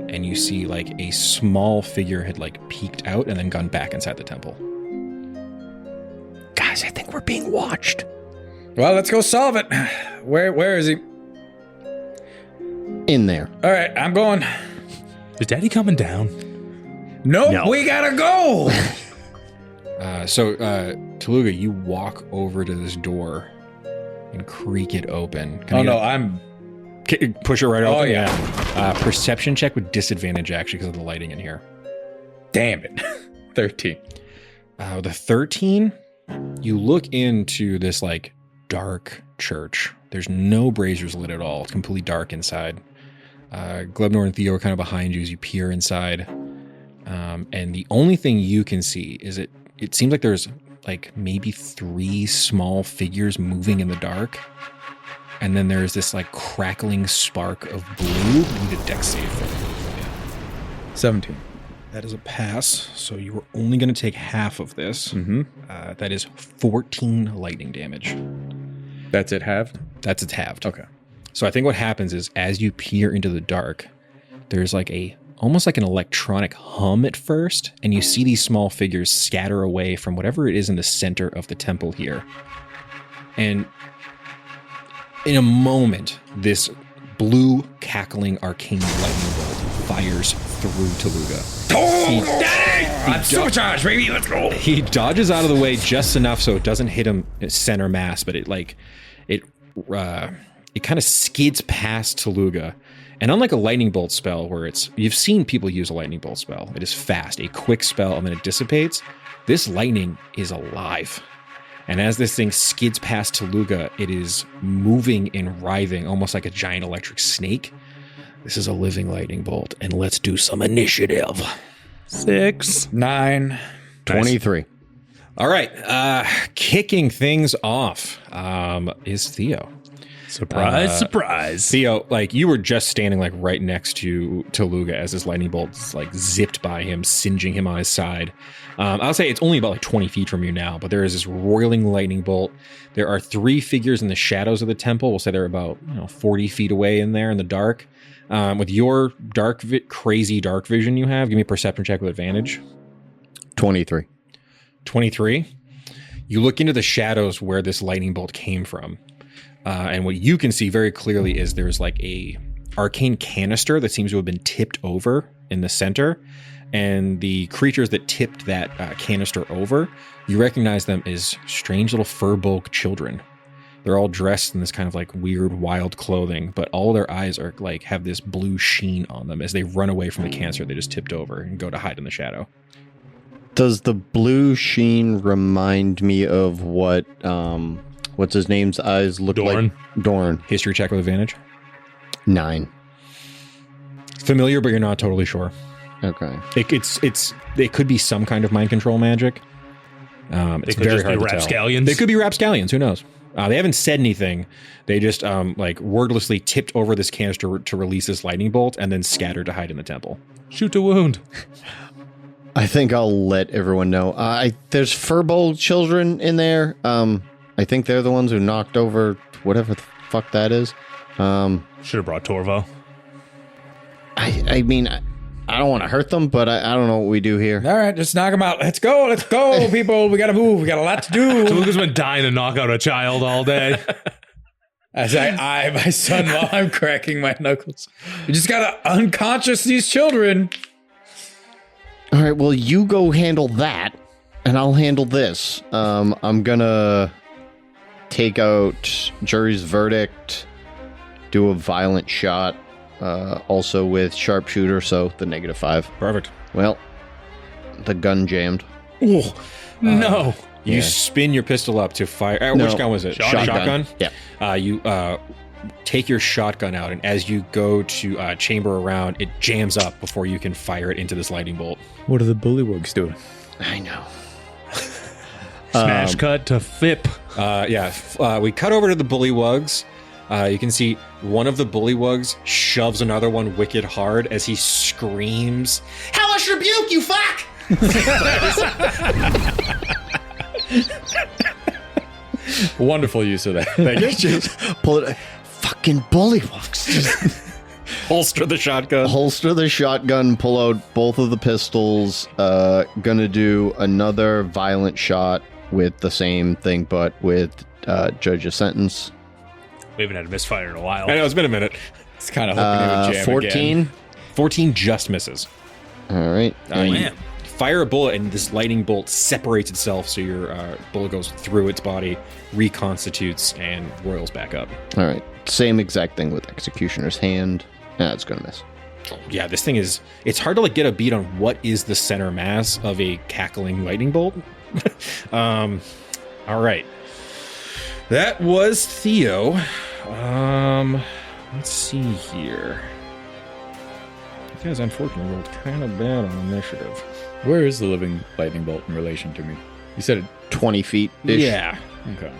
and you see like a small figure had like peeked out and then gone back inside the temple. Guys, I think we're being watched. Well, let's go solve it. Where is he? In there. All right, I'm going. Is Daddy coming down? Nope, No. we gotta go. Tooluuga, you walk over to this door and creak it open. Oh no, I'm. Push it right open. Oh yeah. Perception check with disadvantage actually because of the lighting in here. Damn it. 13. The 13, you look into this like dark church. There's no braziers lit at all. It's completely dark inside. Glebnor and Theo are kind of behind you as you peer inside. And the only thing you can see is it seems like there's like maybe 3 small figures moving in the dark. And then there's this like crackling spark of blue. You need a dex save for it. 17. That is a pass. So you were only going to take half of this. Mm-hmm. That is 14 lightning damage. That's it halved? That's its halved. Okay. So I think what happens is as you peer into the dark, there's like almost like an electronic hum at first, and you see these small figures scatter away from whatever it is in the center of the temple here. And in a moment, this blue cackling arcane lightning bolt fires through Tooluuga. I'm supercharged, baby. Let's go. He dodges out of the way just enough so it doesn't hit him center mass, but it kind of skids past Tooluuga. And unlike a lightning bolt spell where you've seen people use a lightning bolt spell, it is fast, a quick spell, and then it dissipates. This lightning is alive. And as this thing skids past Tooluuga, it is moving and writhing almost like a giant electric snake. This is a living lightning bolt, and let's do some initiative. 6. 9. 23. All right, kicking things off is Theo. Surprise, surprise. Theo, like you were just standing like right next to Tooluuga as this lightning bolt like zipped by him, singeing him on his side. I'll say it's only about like 20 feet from you now, but there is this roiling lightning bolt. There are 3 figures in the shadows of the temple. We'll say they're about 40 feet away in there in the dark. With your crazy dark vision you have, give me a perception check with advantage. 23. 23. You look into the shadows where this lightning bolt came from. And what you can see very clearly is there's like a arcane canister that seems to have been tipped over in the center. And the creatures that tipped that canister over, you recognize them as strange little fur-bulk children. They're all dressed in this kind of like weird, wild clothing, but all their eyes are like have this blue sheen on them. As they run away from the cancer they just tipped over and go to hide in the shadow. Does the blue sheen remind me of what, what's his name's eyes look Dorn. like? Dorn. History check with advantage. 9. Familiar, but you're not totally sure. Okay. It could be some kind of mind control magic. It's could very just be hard to tell. rapscallions. They could be rapscallions. Who knows? They haven't said anything. They just like wordlessly tipped over this canister to release this lightning bolt and then scattered to hide in the temple. Shoot to wound. I think I'll let everyone know. There's Furbold children in there. I think they're the ones who knocked over whatever the fuck that is. Should have brought Torvo. I mean, I don't want to hurt them, but I don't know what we do here. All right, just knock them out. Let's go, people. We got to move. We got a lot to do. Tooluuga's been dying to knock out a child all day. As I eye my son while I'm cracking my knuckles. You just got to unconscious these children. All right, well, you go handle that, and I'll handle this. I'm gonna take out jury's verdict, do a violent shot, also with sharpshooter, so the -5. Perfect. Well, the gun jammed. Ooh. No. You Yeah. spin your pistol up to fire. No. Which gun was it? Shotgun. Yeah. You take your shotgun out, and as you go to chamber around, it jams up before you can fire it into this lightning bolt. What are the bullywugs doing? I know. Smash cut to FIP. We cut over to the bullywugs. You can see one of the bullywugs shoves another one wicked hard as he screams, "Hellish rebuke, you fuck!" Wonderful use of that. Thank you. Just pull it. Fucking bullywugs. Just Holster the shotgun. holster the shotgun, pull out both of the pistols. Gonna do another violent shot with the same thing, but with judge's sentence. We haven't had a misfire in a while. I know, it's been a minute. It's kind of hoping it would jam 14. again. 14 just misses. All right. You man. fire a bullet, and this lightning bolt separates itself, so your bullet goes through its body, reconstitutes, and roils back up. All right. Same exact thing with executioner's hand. It's gonna miss. Yeah, this thing is... It's hard to like get a beat on what is the center mass of a cackling lightning bolt. All right. That was Theo. Let's see here. You guys unfortunately rolled kind of bad on initiative. Where is the living lightning bolt in relation to me? You said it. 20 feet. Yeah. Okay.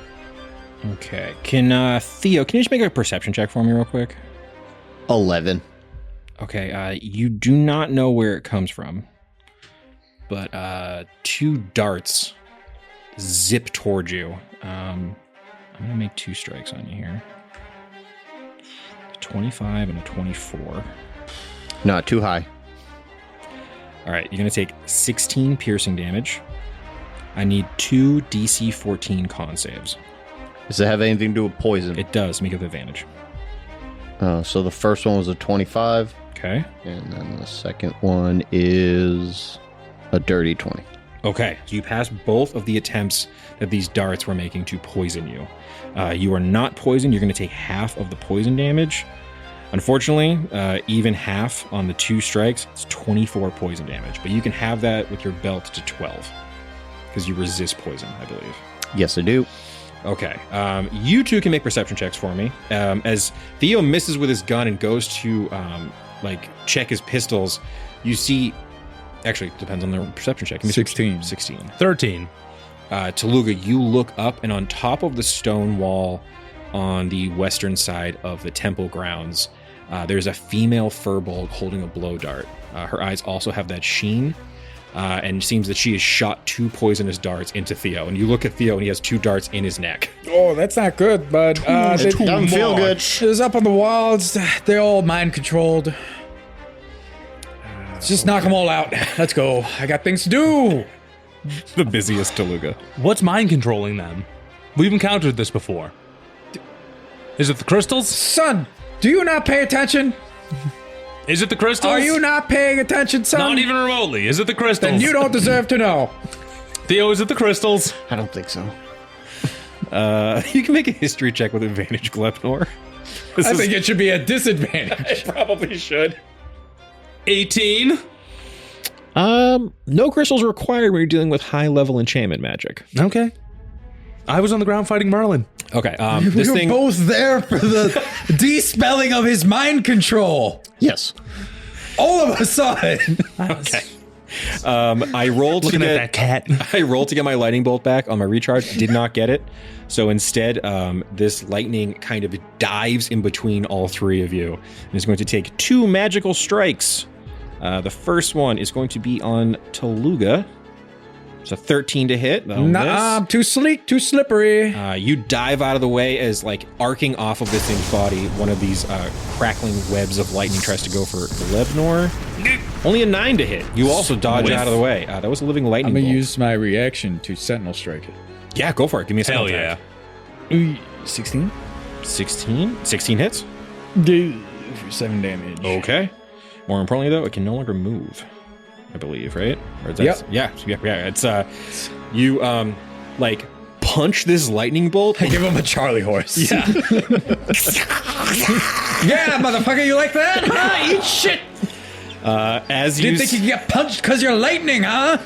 Okay. Can Theo, can you just make a perception check for me real quick? 11. Okay, you do not know where it comes from, but 2 darts zip towards you. I'm going to make 2 strikes on you here. A 25 and a 24. Not too high. All right, you're going to take 16 piercing damage. I need 2 DC 14 con saves. Does it have anything to do with poison? It does, make it with advantage. So the first one was a 25, Okay. and then the second one is a dirty 20. Okay, so you pass both of the attempts that these darts were making to poison you. You are not poisoned. You're going to take half of the poison damage. Unfortunately, even half on the 2 strikes, it's 24 poison damage. But you can have that with your belt to 12 because you resist poison, I believe. Yes, I do. Okay, you two can make perception checks for me. As Theo misses with his gun and goes to check his pistols, you see. Actually, it depends on their perception check. 16. 16. 13. Tooluuga, you look up, and on top of the stone wall on the western side of the temple grounds, there's a female furbolg holding a blow dart. Her eyes also have that sheen, and it seems that she has shot 2 poisonous darts into Theo. And you look at Theo, and he has 2 darts in his neck. Oh, that's not good, bud. It doesn't feel good. It was up on the walls. They're all mind controlled. Just knock them all out. Let's go. I got things to do. The busiest Tooluuga. What's mind controlling them? We've encountered this before. Is it the crystals? Son, do you not pay attention? Is it the crystals? Are you not paying attention, son? Not even remotely. Is it the crystals? Then you don't deserve to know. Theo, is it the crystals? I don't think so. You can make a history check with advantage, Glebnor. I think it should be a disadvantage. Probably should. 18. No crystals required when you're dealing with high-level enchantment magic. Okay. I was on the ground fighting Merlin. Okay, We this were thing... both there for the despelling of his mind control. Yes. All of us saw it. Okay. I rolled Looking to at that get... cat. I rolled to get my lightning bolt back on my recharge. Did not get it. So instead, this lightning kind of dives in between all three of you. And is going to take 2 magical strikes. The first one is going to be on Tooluuga. It's a 13 to hit. That'll Nah, miss. too sleek, too slippery. You dive out of the way as, like, arcing off of this thing's body, one of these crackling webs of lightning tries to go for Glebnor. Only a 9 to hit. You also dodge out of the way. That was a living lightning I'm gonna bolt. use my reaction to Sentinel Strike it. Yeah, go for it. Give me a Hell sentinel yeah. attack. 16? 16? 16 hits? For 7 damage. Okay. More importantly, though, it can no longer move. I believe, right? Or is that, Yep. Yeah. It's you like punch this lightning bolt. I give him a Charlie horse. Yeah. Yeah, motherfucker, you like that? Huh? Eat shit. As You you didn't think you could get punched because you're lightning, huh?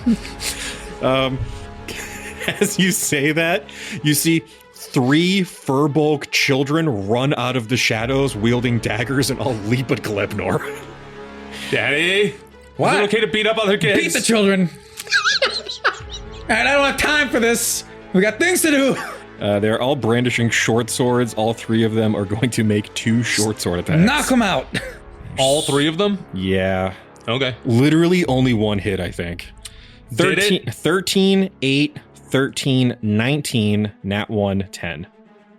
as you say that, you see 3 Furbolg children run out of the shadows wielding daggers and all leap at Glebnor. Daddy. What? Is it okay to beat up other kids? Beat the children. And I don't have time for this. We got things to do. They're all brandishing short swords. All 3 of them are going to make 2 short sword attacks. Knock them out. All 3 of them? Yeah. Okay. Literally only 1 hit, I think. Did it? 13, 8, 13, 19, nat 1, 10.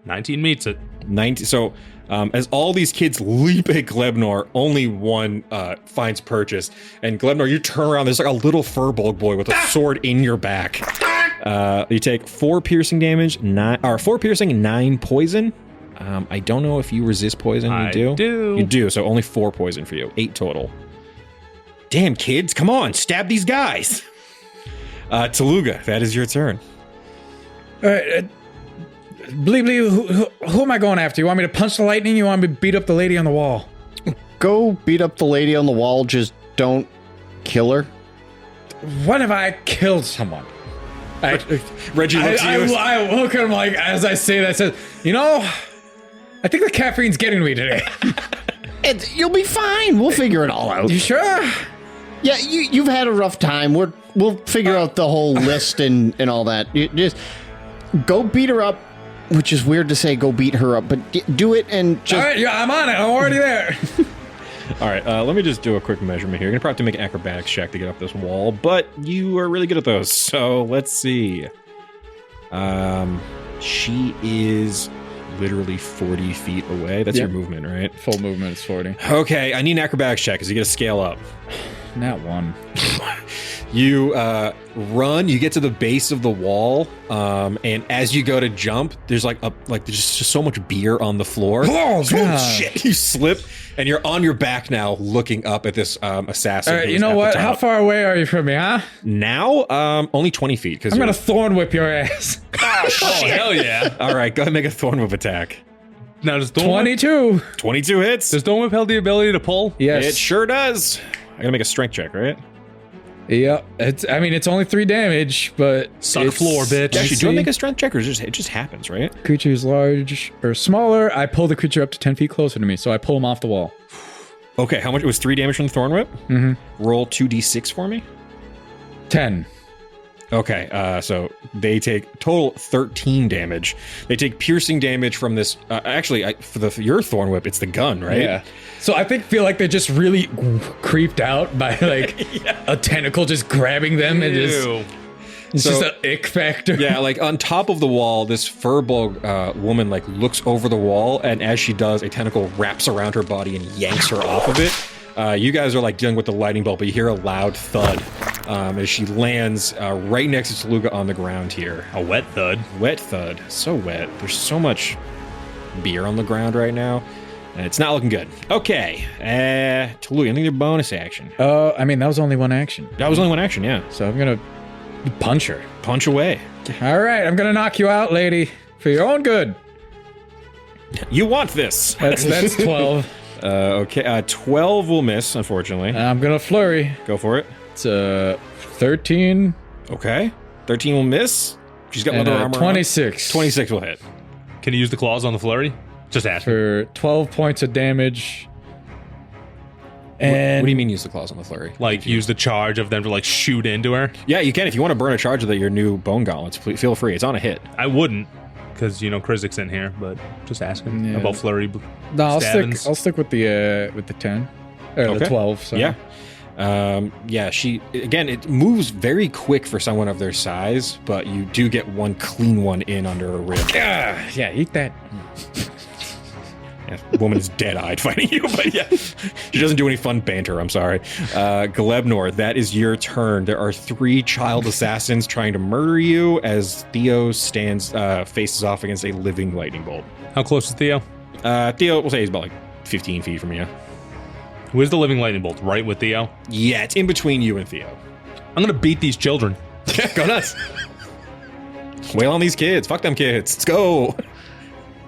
19 meets it. 19. So, as all these kids leap at Glebnor, only one finds purchase. And Glebnor, you turn around, there's like a little Furbolg boy with a sword in your back. You take 4 piercing damage, 4 piercing, 9 poison. I don't know if you resist poison. I You do? do. You do, so only 4 poison for you. 8 total. Damn, kids, come on, stab these guys. Tooluuga, that is your turn. Who am I going after? You want me to punch the lightning? You want me to beat up the lady on the wall? Go beat up the lady on the wall. Just don't kill her. What if I killed someone? Reggie looks at you. I look at him like, as I say that, I said, you know, I think the caffeine's getting me today. You'll be fine. We'll figure it all out. You sure? Yeah, you've had a rough time. We'll figure out the whole list and all that. You just go beat her up, which is weird to say go beat her up, but do it and just... All right, yeah, I'm on it. I'm already there. All right, let me just do a quick measurement here. You're going to probably have to make an acrobatics check to get up this wall, but you are really good at those, so let's see. She is literally 40 feet away. That's Yep. your movement, right? Full movement is 40. Okay, I need an acrobatics check because you get to scale up. Not 1. You run, you get to the base of the wall, and as you go to jump, there's there's just so much beer on the floor. Oh, God. Shit! You slip, and you're on your back now, looking up at this assassin. All right, who's you know at the what? top. How far away are you from me, huh? Now? Only 20 feet. Because I'm going to thorn whip your ass. Oh, hell yeah. All right, go ahead and make a thorn whip attack. Now, does Thorn 22. 22 hits. Does Thorn Whip have the ability to pull? Yes. It sure does. I gotta make a strength check, right? Yeah. It's only 3 damage, but Suck it's- floor, bitch. Actually, do I see. make a strength check, or it just happens, right? Creature is large or smaller. I pull the creature up to 10 feet closer to me, so I pull him off the wall. Okay, how much? It was 3 damage from the thorn whip. Mm-hmm. Roll 2d6 for me. 10. Okay, so they take total 13 damage. They take piercing damage from this. Actually, for your thorn whip, it's the gun, right? Yeah. So I feel like they're just really creeped out by like a tentacle just grabbing them and just Ew. it's So- just an ick factor. Yeah, like on top of the wall, this Furbolg woman like looks over the wall, and as she does, a tentacle wraps around her body and yanks her off of it. You guys are like dealing with the lightning bolt, but you hear a loud thud as she lands right next to Tooluuga on the ground here. A wet thud. Wet thud, so wet. There's so much beer on the ground right now, and it's not looking good. Okay, Tooluuga, I think your bonus action. I mean, that was only one action. That was only one action, yeah. So I'm going to punch her. Punch away. All right, I'm going to knock you out, lady. For your own good. You want this. That's 12. Okay, 12 will miss, unfortunately. I'm gonna flurry. Go for it. It's 13 Okay. 13 will miss. She's got and leather armor on. 26. 26 will hit. Can you use the claws on the flurry? Just ask. For 12 points of damage. And What do you mean use the claws on the flurry? Like, use the charge of them to, like, shoot into her? Yeah, you can. If you want to burn a charge with your new bone gauntlets, feel free. It's on a hit. I wouldn't, because, Kriszeck's in here, but just asking Yeah. about flurry. No, I'll stabbings. stick with the 10. Or the Okay. 12, sorry. Yeah. She, again, it moves very quick for someone of their size, but you do get one clean one in under a rib. Yeah, eat that. Yeah, the woman is dead-eyed fighting you, but yeah. She doesn't do any fun banter, I'm sorry. Glebnor, that is your turn. There are 3 child assassins trying to murder you as Theo faces off against a living lightning bolt. How close is Theo? Theo, we'll say he's about like 15 feet from you. Where's the living lightning bolt? Right with Theo? Yeah, it's in between you and Theo. I'm gonna beat these children. Go nuts. Wail on these kids. Fuck them kids. Let's go.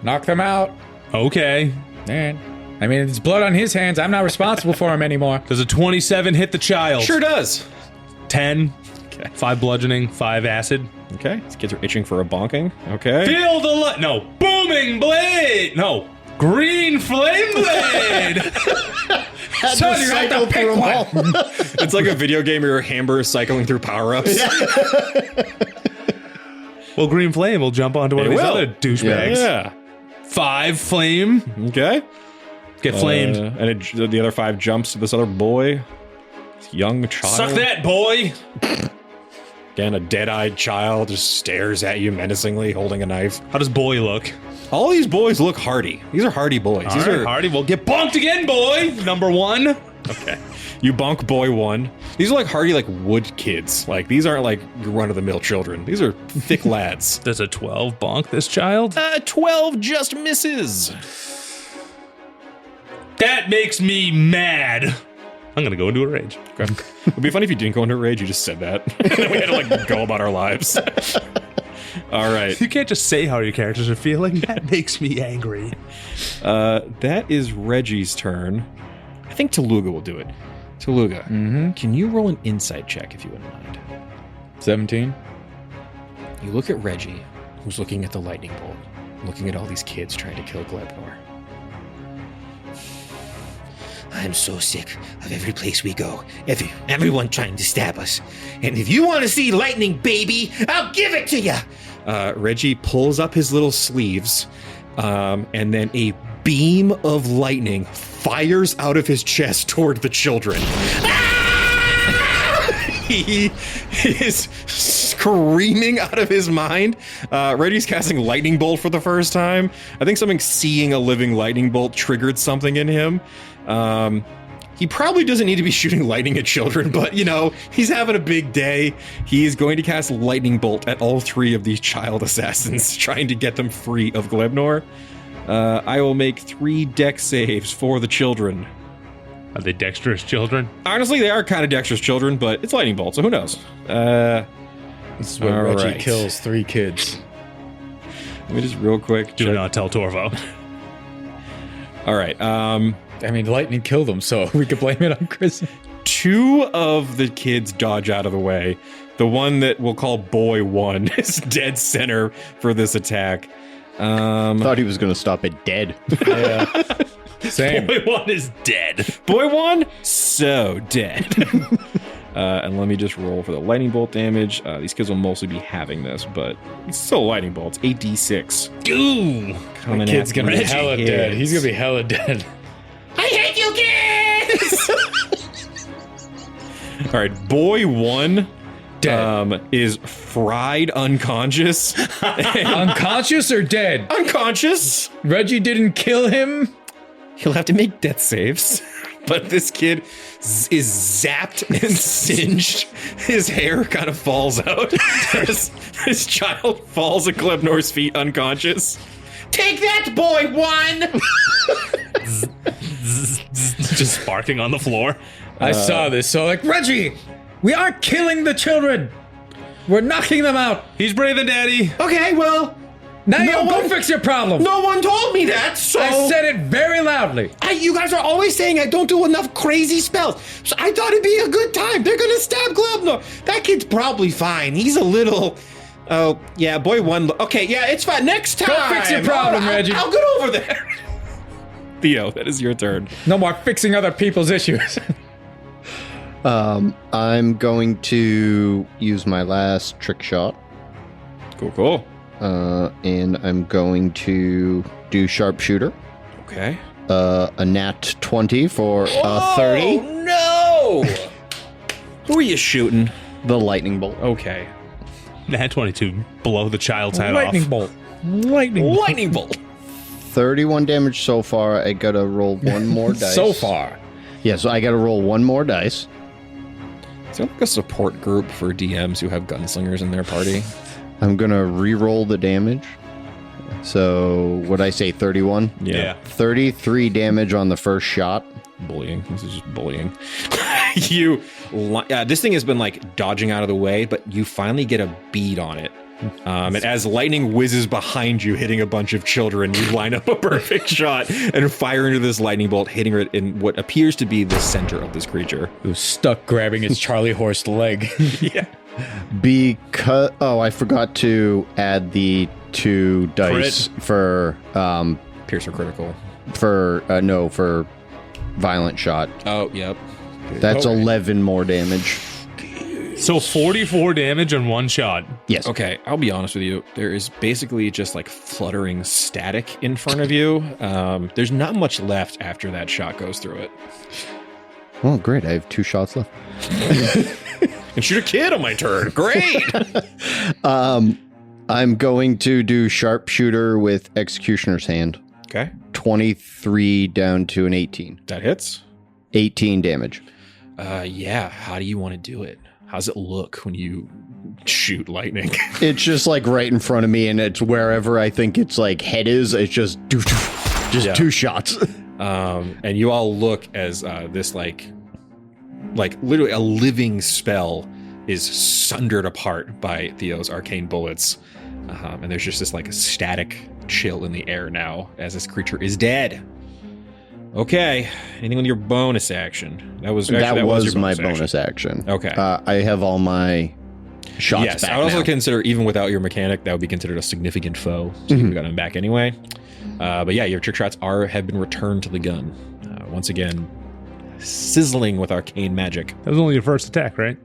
Knock them out. Okay. Man. I mean, it's blood on his hands. I'm not responsible for him anymore. Does a 27 hit the child? Sure does. 10. Okay. 5 bludgeoning, 5 acid. Okay. These kids are itching for a bonking. Okay. Feel the light. No. Booming blade. No. Green flame blade. Son, you have to pick one. It's like a video game where your hammer is cycling through power-ups. Well, green flame will jump onto one of It these will. other douchebags. Yeah. 5 flame. Okay. Get flamed. And the other 5 jumps to this other boy. This young child. Suck that, boy. Again, a dead-eyed child just stares at you menacingly, holding a knife. How does boy look? All these boys look hardy. These are hardy boys. All These right, are Hardy. Well, get bonked again, boy. Number 1. okay. You bonk boy 1. These are like hardy, like wood kids. Like these aren't like your run-of-the-mill children. These are thick lads. Does a 12 bonk this child? 12 just misses. That makes me mad. I'm gonna go into a rage. Okay. It'd be funny if you didn't go into a rage. You just said that. And then we had to like go about our lives. All right. You can't just say how your characters are feeling. That makes me angry. That is Reggie's turn. I think Tooluuga will do it. Tooluuga, can you roll an insight check if you wouldn't mind? 17. You look at Reggie, who's looking at the lightning bolt, looking at all these kids trying to kill Glebnor. I'm so sick of every place we go. Everyone trying to stab us. And if you want to see lightning, baby, I'll give it to you. Reggie pulls up his little sleeves, and then a beam of lightning fires out of his chest toward the children. He is screaming out of his mind. Reggie's casting lightning bolt for the first time. I think seeing a living lightning bolt triggered something in him. He probably doesn't need to be shooting lightning at children, but he's having a big day. He is going to cast lightning bolt at all 3 of these child assassins, trying to get them free of Glebnor. I will make 3 dex saves for the children. Are they dexterous children? Honestly, they are kind of dexterous children, but it's lightning bolt, so who knows? This is where All Reggie right. kills 3 kids. Let me just real quick. Do check. not tell Torvo. All right. I mean, lightning killed them, so we could blame it on Chris. 2 of the kids dodge out of the way. The one that we'll call Boy 1 is dead center for this attack. Thought he was going to stop it dead. Same. Boy 1 is dead. Boy 1, so dead. And let me just roll for the lightning bolt damage. These kids will mostly be having this, but it's still a lightning bolt. It's 8d6. Ooh. Coming Kid's at gonna be Reggie hella kids. dead. He's gonna be hella dead. I hate you kids! All right, Boy 1 Dead. is fried unconscious. Unconscious or dead? Unconscious. Reggie didn't kill him? He'll have to make death saves. But this kid is zapped and singed. His hair kind of falls out as this child falls at Glebnor's feet unconscious. Take that, Boy 1! Just sparking on the floor. I saw this, so Reggie, we aren't killing the children. We're knocking them out. He's brave and daddy. Okay, well, Now go fix your problem. No one told me that, so... I said it very loudly. You guys are always saying I don't do enough crazy spells. So I thought it'd be a good time. They're gonna stab Glebnor. That kid's probably fine. He's a little... Oh, yeah, boy one... Okay, yeah, it's fine. Next time. Go fix your problem, Reggie. I'll get over there. Theo, that is your turn. No more fixing other people's issues. I'm going to use my last trick shot. Cool. And I'm going to do sharpshooter. Okay. A nat 20 for 30. No! Who are you shooting? The lightning bolt. Okay. Nat 22, blow the child's head Lightning off. bolt. Lightning bolt. 31 damage so far. I gotta roll one more dice. So far. Yeah, so I gotta roll one more dice. It's like a support group for DMs who have gunslingers in their party. I'm gonna re-roll the damage. So, what'd I say, 31? Yeah. 33 damage on the first shot. Bullying. This is just bullying. This thing has been like dodging out of the way, but you finally get a bead on it. And as lightning whizzes behind you, hitting a bunch of children, you line up a perfect shot and fire into this lightning bolt, hitting it in what appears to be the center of this creature. Who's stuck grabbing his Charlie horse leg. Yeah. Because I forgot to add the 2 dice for Pierce or critical. for violent shot. Oh, yep. That's 11 more damage. So 44 damage on one shot. Yes. Okay, I'll be honest with you. There is basically just like fluttering static in front of you. There's not much left after that shot goes through it. Oh, great. I have 2 shots left. And shoot a kid on my turn. Great. I'm going to do sharpshooter with executioner's hand. Okay, 23 down to an 18. that hits. 18 damage. Yeah. How do you want to do it? How's it look when you shoot lightning? It's just like right in front of me, and it's wherever I think its like head is. It's just 2 shots. And you all look as this like literally a living spell is sundered apart by Theo's arcane bullets. And there's just this like static chill in the air now as this creature is dead. Okay. Anything with your bonus action? That was that was your my bonus bonus action. Okay. I have all my shots Yes, back I would also now. consider, even without your mechanic, that would be considered a significant foe. So you got him back anyway. But yeah, your trick shots have been returned to the gun. Once again, sizzling with arcane magic. That was only your first attack, right?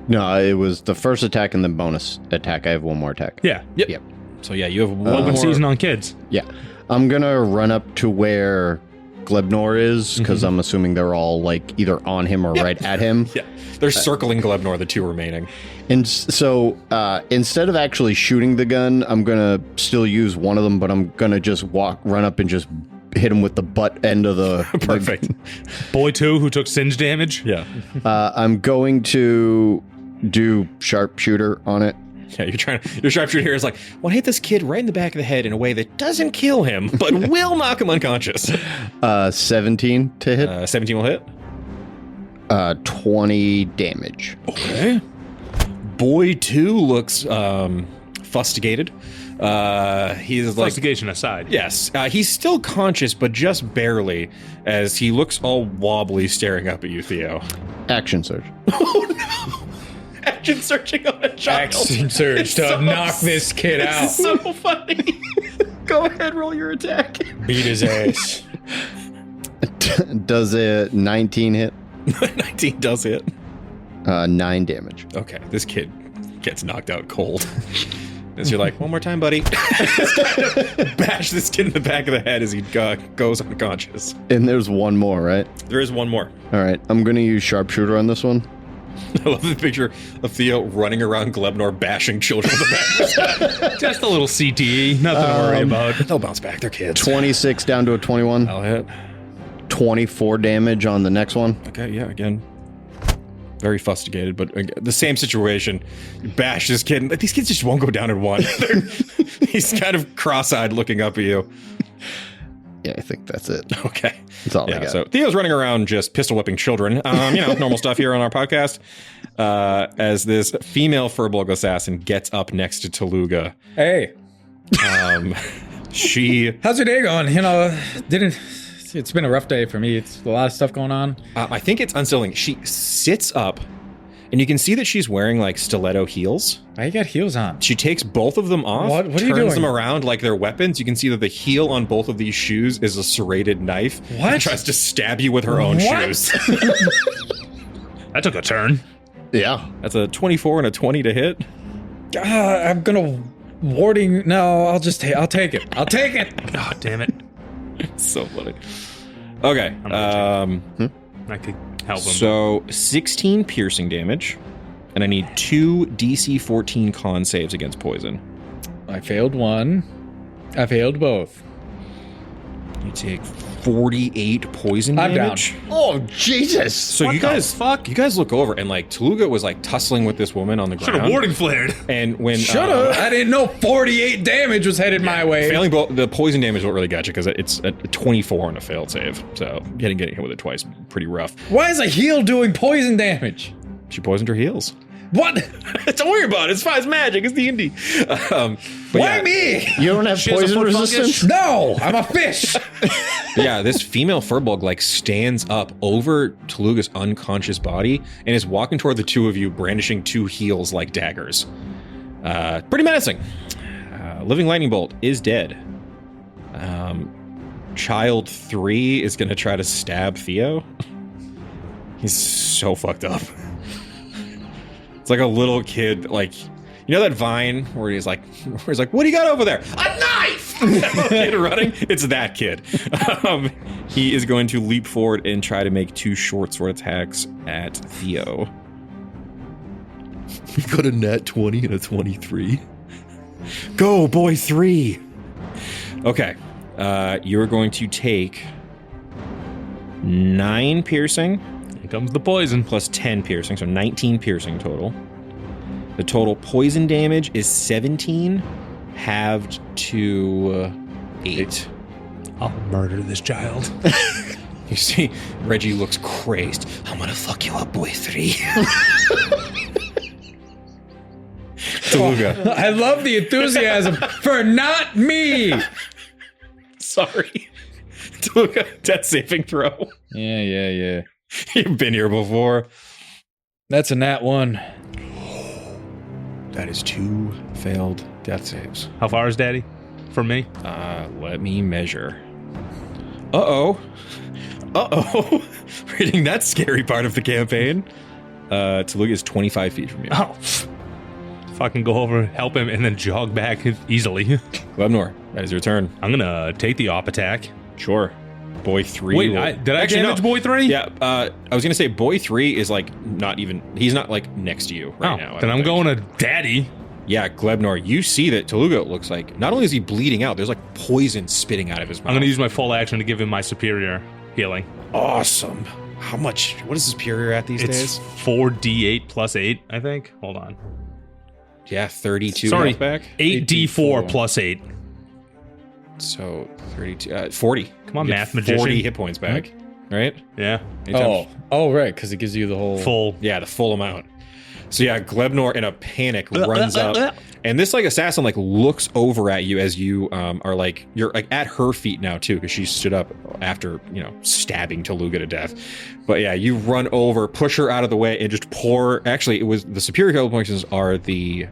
No, it was the first attack and the bonus attack. I have one more attack. Yeah. Yep. So yeah, you have one Open more. season on kids. Yeah. I'm going to run up to where Glebnor is, because I'm assuming they're all like either on him or right at him. Yeah, they're circling Glebnor, the 2 remaining. And so instead of actually shooting the gun, I'm going to still use one of them, but I'm going to just run up and just hit him with the butt end of the... Perfect. Boy 2 who took singe damage. Yeah. I'm going to do sharpshooter on it. Yeah, your sharpshooter here is like, well, hit this kid right in the back of the head in a way that doesn't kill him, but will knock him unconscious. 17 to hit. 17 will hit. 20 damage. Okay. Boy 2 looks fustigated. He's like, Investigation aside. yes, he's still conscious, but just barely, as he looks all wobbly, staring up at you, Theo. Action surge. Action searching on a child. Action surge It's to so- knock this kid out. It's so funny. Go ahead, roll your attack. Beat his ass. Does a 19 hit? 19 does hit. 9 damage. Okay, this kid gets knocked out cold. As you're like, one more time, buddy. Bash this kid in the back of the head as he goes unconscious. And there's one more, right? There is one more. All right. I'm going to use sharpshooter on this one. I love the picture of Theo running around Glebnor bashing children in the back of his head. Just a little CTE. Nothing to worry about. They'll bounce back. They're kids. 26 down to a 21. I'll hit. 24 damage on the next one. Okay, yeah, again. Very fustigated, but the same situation. You bash this kid, and these kids just won't go down in one. He's kind of cross-eyed looking up at you. Yeah, I think that's it. Okay. That's all I Yeah, got. so Theo's running around just pistol whipping children. Normal stuff here on our podcast. As this female Furbolg assassin gets up next to Tooluuga. Hey, How's your day going? It's been a rough day for me. It's a lot of stuff going on. I think it's unsettling. She sits up, and you can see that she's wearing like stiletto heels. Why you got heels on? She takes both of them off, What are you turns doing? them around like they're weapons. You can see that the heel on both of these shoes is a serrated knife. What? And tries to stab you with her own shoes. That took a turn. Yeah. That's a 24 and a 20 to hit. I'm gonna warding. No, I'll take it. I'll take it. Oh, damn it. So funny. Okay. I could help him. So 16 piercing damage, and I need 2 DC 14 con saves against poison. I failed one. I failed both. You take 48 poison I'm damage. down. Oh, Jesus. So What you the guys, fuck? you guys look over, and like Tooluuga was like tussling with this woman on the Should ground. have warding flared. And when Should've. I didn't know 48 damage was headed my way. failing the poison damage won't really get you because it's a 24 on a failed save. So getting hit with it twice, pretty rough. Why is a heal doing poison damage? She poisoned her heels. What? Don't worry about it. It's fine. It's magic. It's D&D. Why me? You don't have She has a poison foot resistance? No, I'm a fish. Yeah, this female furbug like stands up over Tooluga's unconscious body and is walking toward the two of you, brandishing 2 heels like daggers. Pretty menacing. Living lightning bolt is dead. Child 3 is going to try to stab Theo. He's so fucked up. It's like a little kid, like, you know that Vine where he's like, what do you got over there? A knife! Kid running. It's that kid. He is going to leap forward and try to make 2 short sword attacks at Theo. He got a nat 20 and a 23. Go, boy 3. Okay. You're going to take 9 piercing. Here comes the poison. Plus 10 piercing, so 19 piercing total. The total poison damage is 17, halved to 8. I'll murder this child. You see, Reggie looks crazed. I'm gonna fuck you up, boy 3. Tooluuga. I love the enthusiasm for not me. Sorry. Tooluuga, death saving throw. Yeah. You've been here before. That's a nat 1. That is 2 failed death saves. How far is Daddy from me? Let me measure. Uh-oh. We're hitting that scary part of the campaign. Tooluuga is 25 feet from you. Oh. Fucking go over, help him, and then jog back easily. Glebnor, that is your turn. I'm gonna take the op attack. Sure. Boy 3. Wait, will- did I Actually, damage no. boy 3? Yeah, I was going to say boy 3 is like not even, he's not like next to you right now. I Then don't I'm think. going to Daddy. Yeah, Glebnor, you see that Tooluuga looks like, not only is he bleeding out, there's like poison spitting out of his mouth. I'm gonna use my full action to give him my superior healing. Awesome. How much, what is superior at these It's days? 4d8 plus 8, I think. Hold on. Yeah, 32 Sorry, health back. 8d4 plus 8. So 32, 40. Come on, You get math magician. 40 hit points back, right? Yeah. Anytime- Right, because it gives you the whole Full. Yeah, the full amount. So yeah, Glebnor in a panic runs up, and this like assassin like looks over at you as you are like, you're like at her feet now too, because she stood up after, you know, stabbing Tooluuga to death. But yeah, you run over, push her out of the way, and just pour. Actually, it was the superior health points are the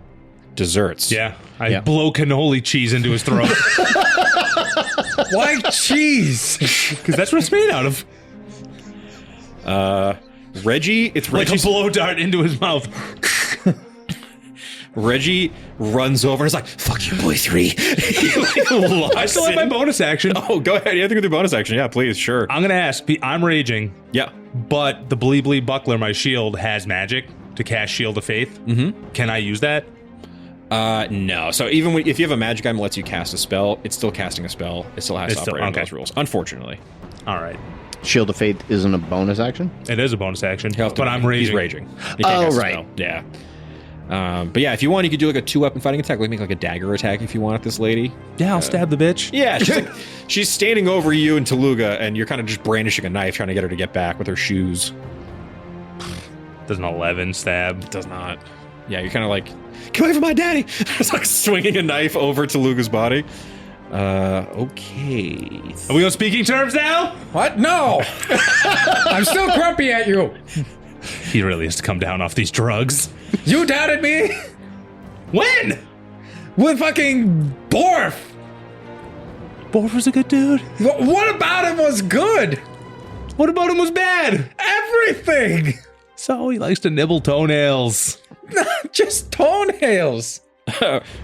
desserts. Yeah. I blow cannoli cheese into his throat. Why cheese? Because that's what it's made out of. Reggie, it's Like Reggie's. a blow dart into his mouth. Reggie runs over and is like, "Fuck you, boy 3." He, like, locks I still have my in. bonus action. Oh, go ahead. You have to go through bonus action. Yeah, please, sure. I'm gonna ask. I'm raging, Yeah. but the Bleed Buckler, my shield, has magic to cast Shield of Faith. Mm-hmm. Can I use that? No. So even if you have a magic item that lets you cast a spell, it's still casting a spell. It still has It's to still- operate on okay. those rules, unfortunately. All right. Shield of Faith isn't a bonus action? It is a bonus action, He'll have to- but I'm raging. He's raging. He can't Oh, cast a right. spell. Yeah. But yeah, if you want, you could do like a 2-weapon fighting attack. Like make like a dagger attack if you want at this lady. Yeah, I'll stab the bitch. Yeah, she's like, she's standing over you and Tooluuga, and you're kind of just brandishing a knife, trying to get her to get back with her shoes. Does an 11 stab. It does not. Yeah, you're kind of like, get away from my daddy. It's like swinging a knife over Tooluuga's body. Okay. Are we on speaking terms now? What? No! I'm still grumpy at you. He really has to come down off these drugs. You doubted me When? with fucking Borf. Borf was a good dude. What about him was good? What about him was bad? Everything. So he likes to nibble toenails. Just toenails.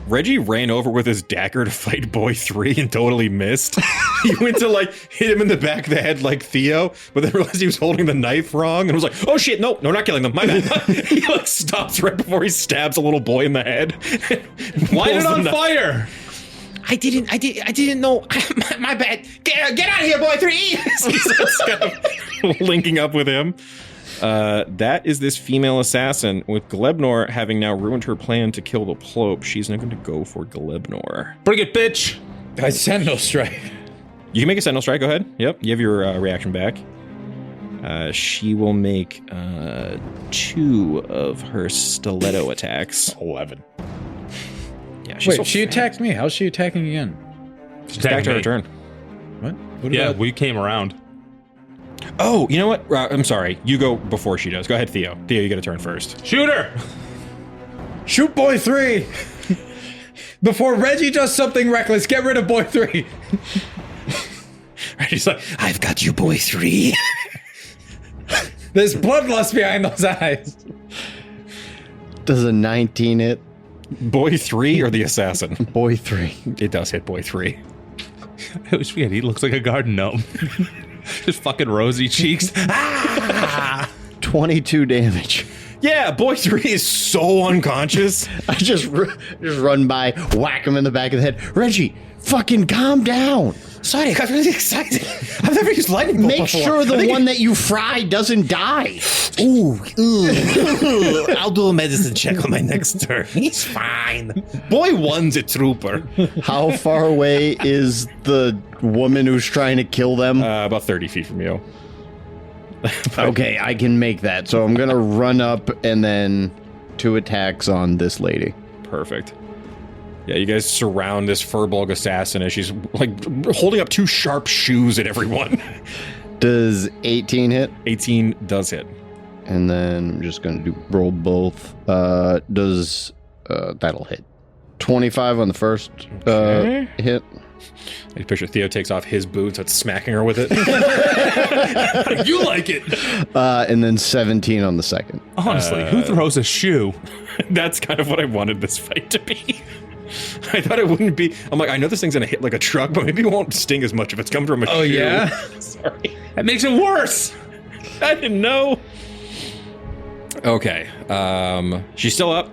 Reggie ran over with his dagger to fight Boy 3 and totally missed. He went to like hit him in the back of the head like Theo, but then realized he was holding the knife wrong and was like, oh shit, no, not killing them. My bad. He like stops right before he stabs a little boy in the head. Light it on fire. I didn't know. My bad. Get out of here, Boy 3. He's kind of linking up with him. That is this female assassin, with Glebnor having now ruined her plan to kill the Ploop. She's now going to go for Glebnor. Bring it, bitch. I Sentinel Strike. You can make a Sentinel Strike, go ahead. Yep, you have your reaction back. She will make 2 of her stiletto attacks. 11. Yeah, she's Wait, so she fast. attacked me. How's she attacking again? She's back to her turn. What? What Yeah, about- we came around. Oh, you know what? I'm sorry. You go before she does. Go ahead, Theo. Theo, you get a turn first. Shoot her. Shoot Boy 3! Before Reggie does something reckless, get rid of Boy 3. Reggie's like, I've got you, Boy 3. There's bloodlust behind those eyes. Does a 19 hit? Boy 3 or the assassin? Boy 3. It does hit Boy 3. I always forget he looks like a garden gnome. Just fucking rosy cheeks. 22 damage. Yeah, Boy 3 is so unconscious. I just run by, whack him in the back of the head. Reggie, fucking calm down. Sorry, I got really excited. I've never used lightning bolt Make before. sure the one that you fry doesn't die. Ooh. I'll do a medicine check on my next turn. He's fine. Boy 1's a trooper. How far away is the woman who's trying to kill them? About 30 feet from you. Okay, I can make that. So I'm going to run up and then 2 attacks on this lady. Perfect. Yeah, you guys surround this Furbolg assassin as she's like holding up 2 sharp shoes at everyone. Does 18 hit? 18 does hit. And then I'm just going to roll both. That'll hit. 25 on the first hit. I picture Theo takes off his boots, that's smacking her with it. You like it. And then 17 on the second. Honestly, who throws a shoe? That's kind of what I wanted this fight to be. I thought it wouldn't be. I'm like, I know this thing's gonna hit like a truck, but maybe it won't sting as much if it's coming from a shoe. Oh, yeah? Sorry. That makes it worse. I didn't know. Okay. She's still up.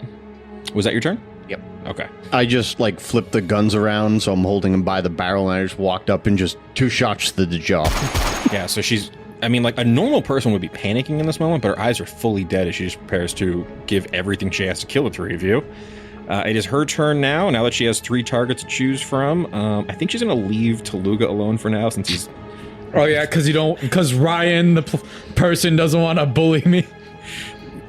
Was that your turn? Yep. Okay. I just like flipped the guns around, so I'm holding them by the barrel, and I just walked up and just 2 shots to the jaw. Yeah, so she's. I mean, like a normal person would be panicking in this moment, but her eyes are fully dead as she just prepares to give everything she has to kill the 3 of you. It is her turn now that she has 3 targets to choose from. I think she's going to leave Tooluuga alone for now since he's... Oh, yeah, because Ryan, the person, doesn't want to bully me.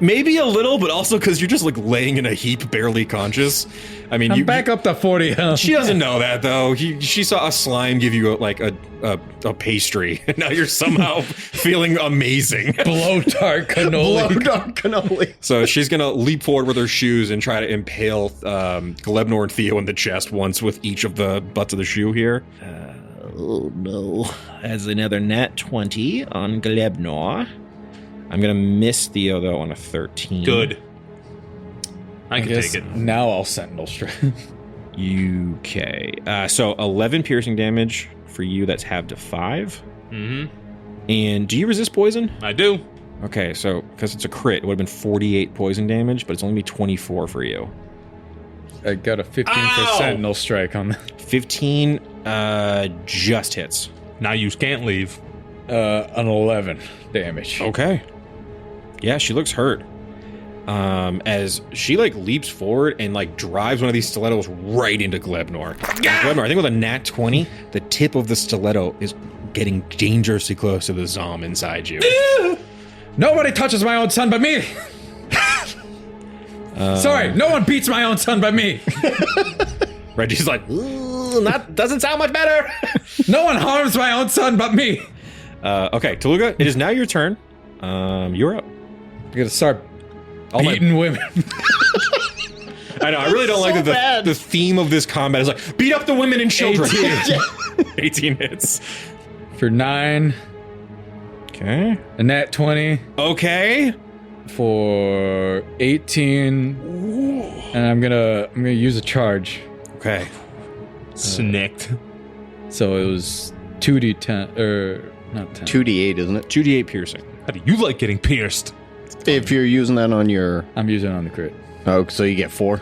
Maybe a little, but also because you're just like laying in a heap, barely conscious. I mean, I'm back up to 40 health. She doesn't know that, though. She saw a slime give you a pastry, and now you're somehow feeling amazing. Blow dart cannoli. Blow dart cannoli. So she's going to leap forward with her shoes and try to impale Glebnor and Theo in the chest once with each of the butts of the shoe here. Oh, no. That's another nat 20 on Glebnor. I'm going to miss Theo, though, on a 13. Good. I can guess take it. Now I'll Sentinel Strike. Okay. So 11 piercing damage for you. That's halved to 5. Mm-hmm. And do you resist poison? I do. Okay, so because it's a crit, it would have been 48 poison damage, but it's only 24 for you. I got a 15 Ow! for Sentinel Strike on that. 15 just hits. Now you can't leave. An 11 damage. Okay. Yeah, she looks hurt. As she like leaps forward and like drives one of these stilettos right into Glebnor. Glebnor, I think with a nat 20, the tip of the stiletto is getting dangerously close to the Zom inside you. Nobody touches my own son but me. Sorry, no one beats my own son but me. Reggie's like, that doesn't sound much better. No one harms my own son but me. Okay, Tooluuga, it is now your turn. You're up. I'm gonna start All my- beating women. I know, I really don't like so that bad. the theme of this combat is like, beat up the women and children. 18. 18 hits. For 9. Okay. A nat 20 Okay. for 18. And I'm gonna use a charge. Okay. Snicked. So it was 2d10 or not 10. 2d8, isn't it? 2d8 piercing. How do you like getting pierced? If you're using that on your... I'm using it on the crit. Oh, so you get 4?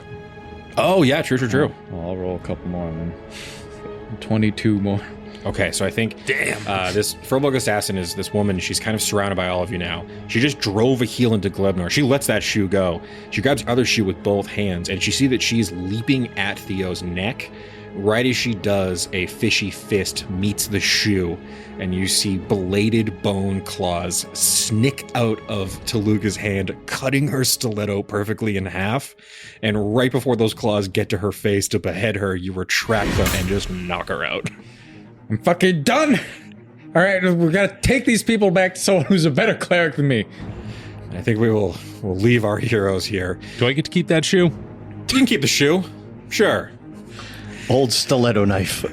Oh, yeah, true. Well, I'll roll a couple more and then 22 more. Okay, so I think this Furbolg assassin is this woman. She's kind of surrounded by all of you now. She just drove a heel into Glebnor. She lets that shoe go. She grabs the other shoe with both hands, and you see that she's leaping at Theo's neck. Right as she does, a fishy fist meets the shoe, and you see bladed bone claws snick out of Tooluuga's hand, cutting her stiletto perfectly in half. And right before those claws get to her face to behead her, you retract them and just knock her out. I'm fucking done. All right, we gotta take these people back to someone who's a better cleric than me. I think we'll leave our heroes here. Do I get to keep that shoe? You can keep the shoe. Sure. Old stiletto knife.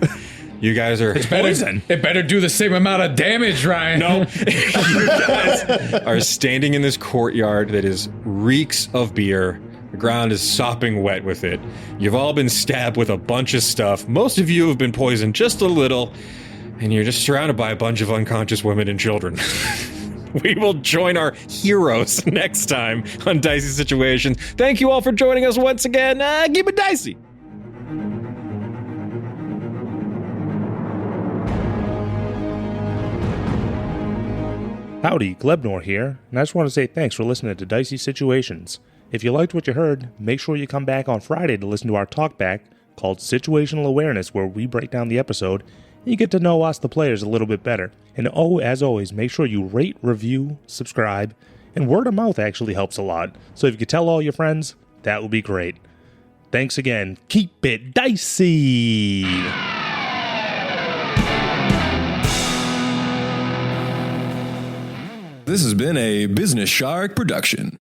You guys are... It better do the same amount of damage, Ryan. No. You guys are standing in this courtyard that is reeks of beer. The ground is sopping wet with it. You've all been stabbed with a bunch of stuff. Most of you have been poisoned just a little. And you're just surrounded by a bunch of unconscious women and children. We will join our heroes next time on Dicey Situations. Thank you all for joining us once again. Keep it dicey. Howdy, Glebnor here, and I just want to say thanks for listening to Dicey Situations. If you liked what you heard, make sure you come back on Friday to listen to our talkback called Situational Awareness, where we break down the episode and you get to know us, the players, a little bit better. And oh, as always, make sure you rate, review, subscribe, and word of mouth actually helps a lot. So if you could tell all your friends, that would be great. Thanks again. Keep it dicey! This has been a Business Shark production.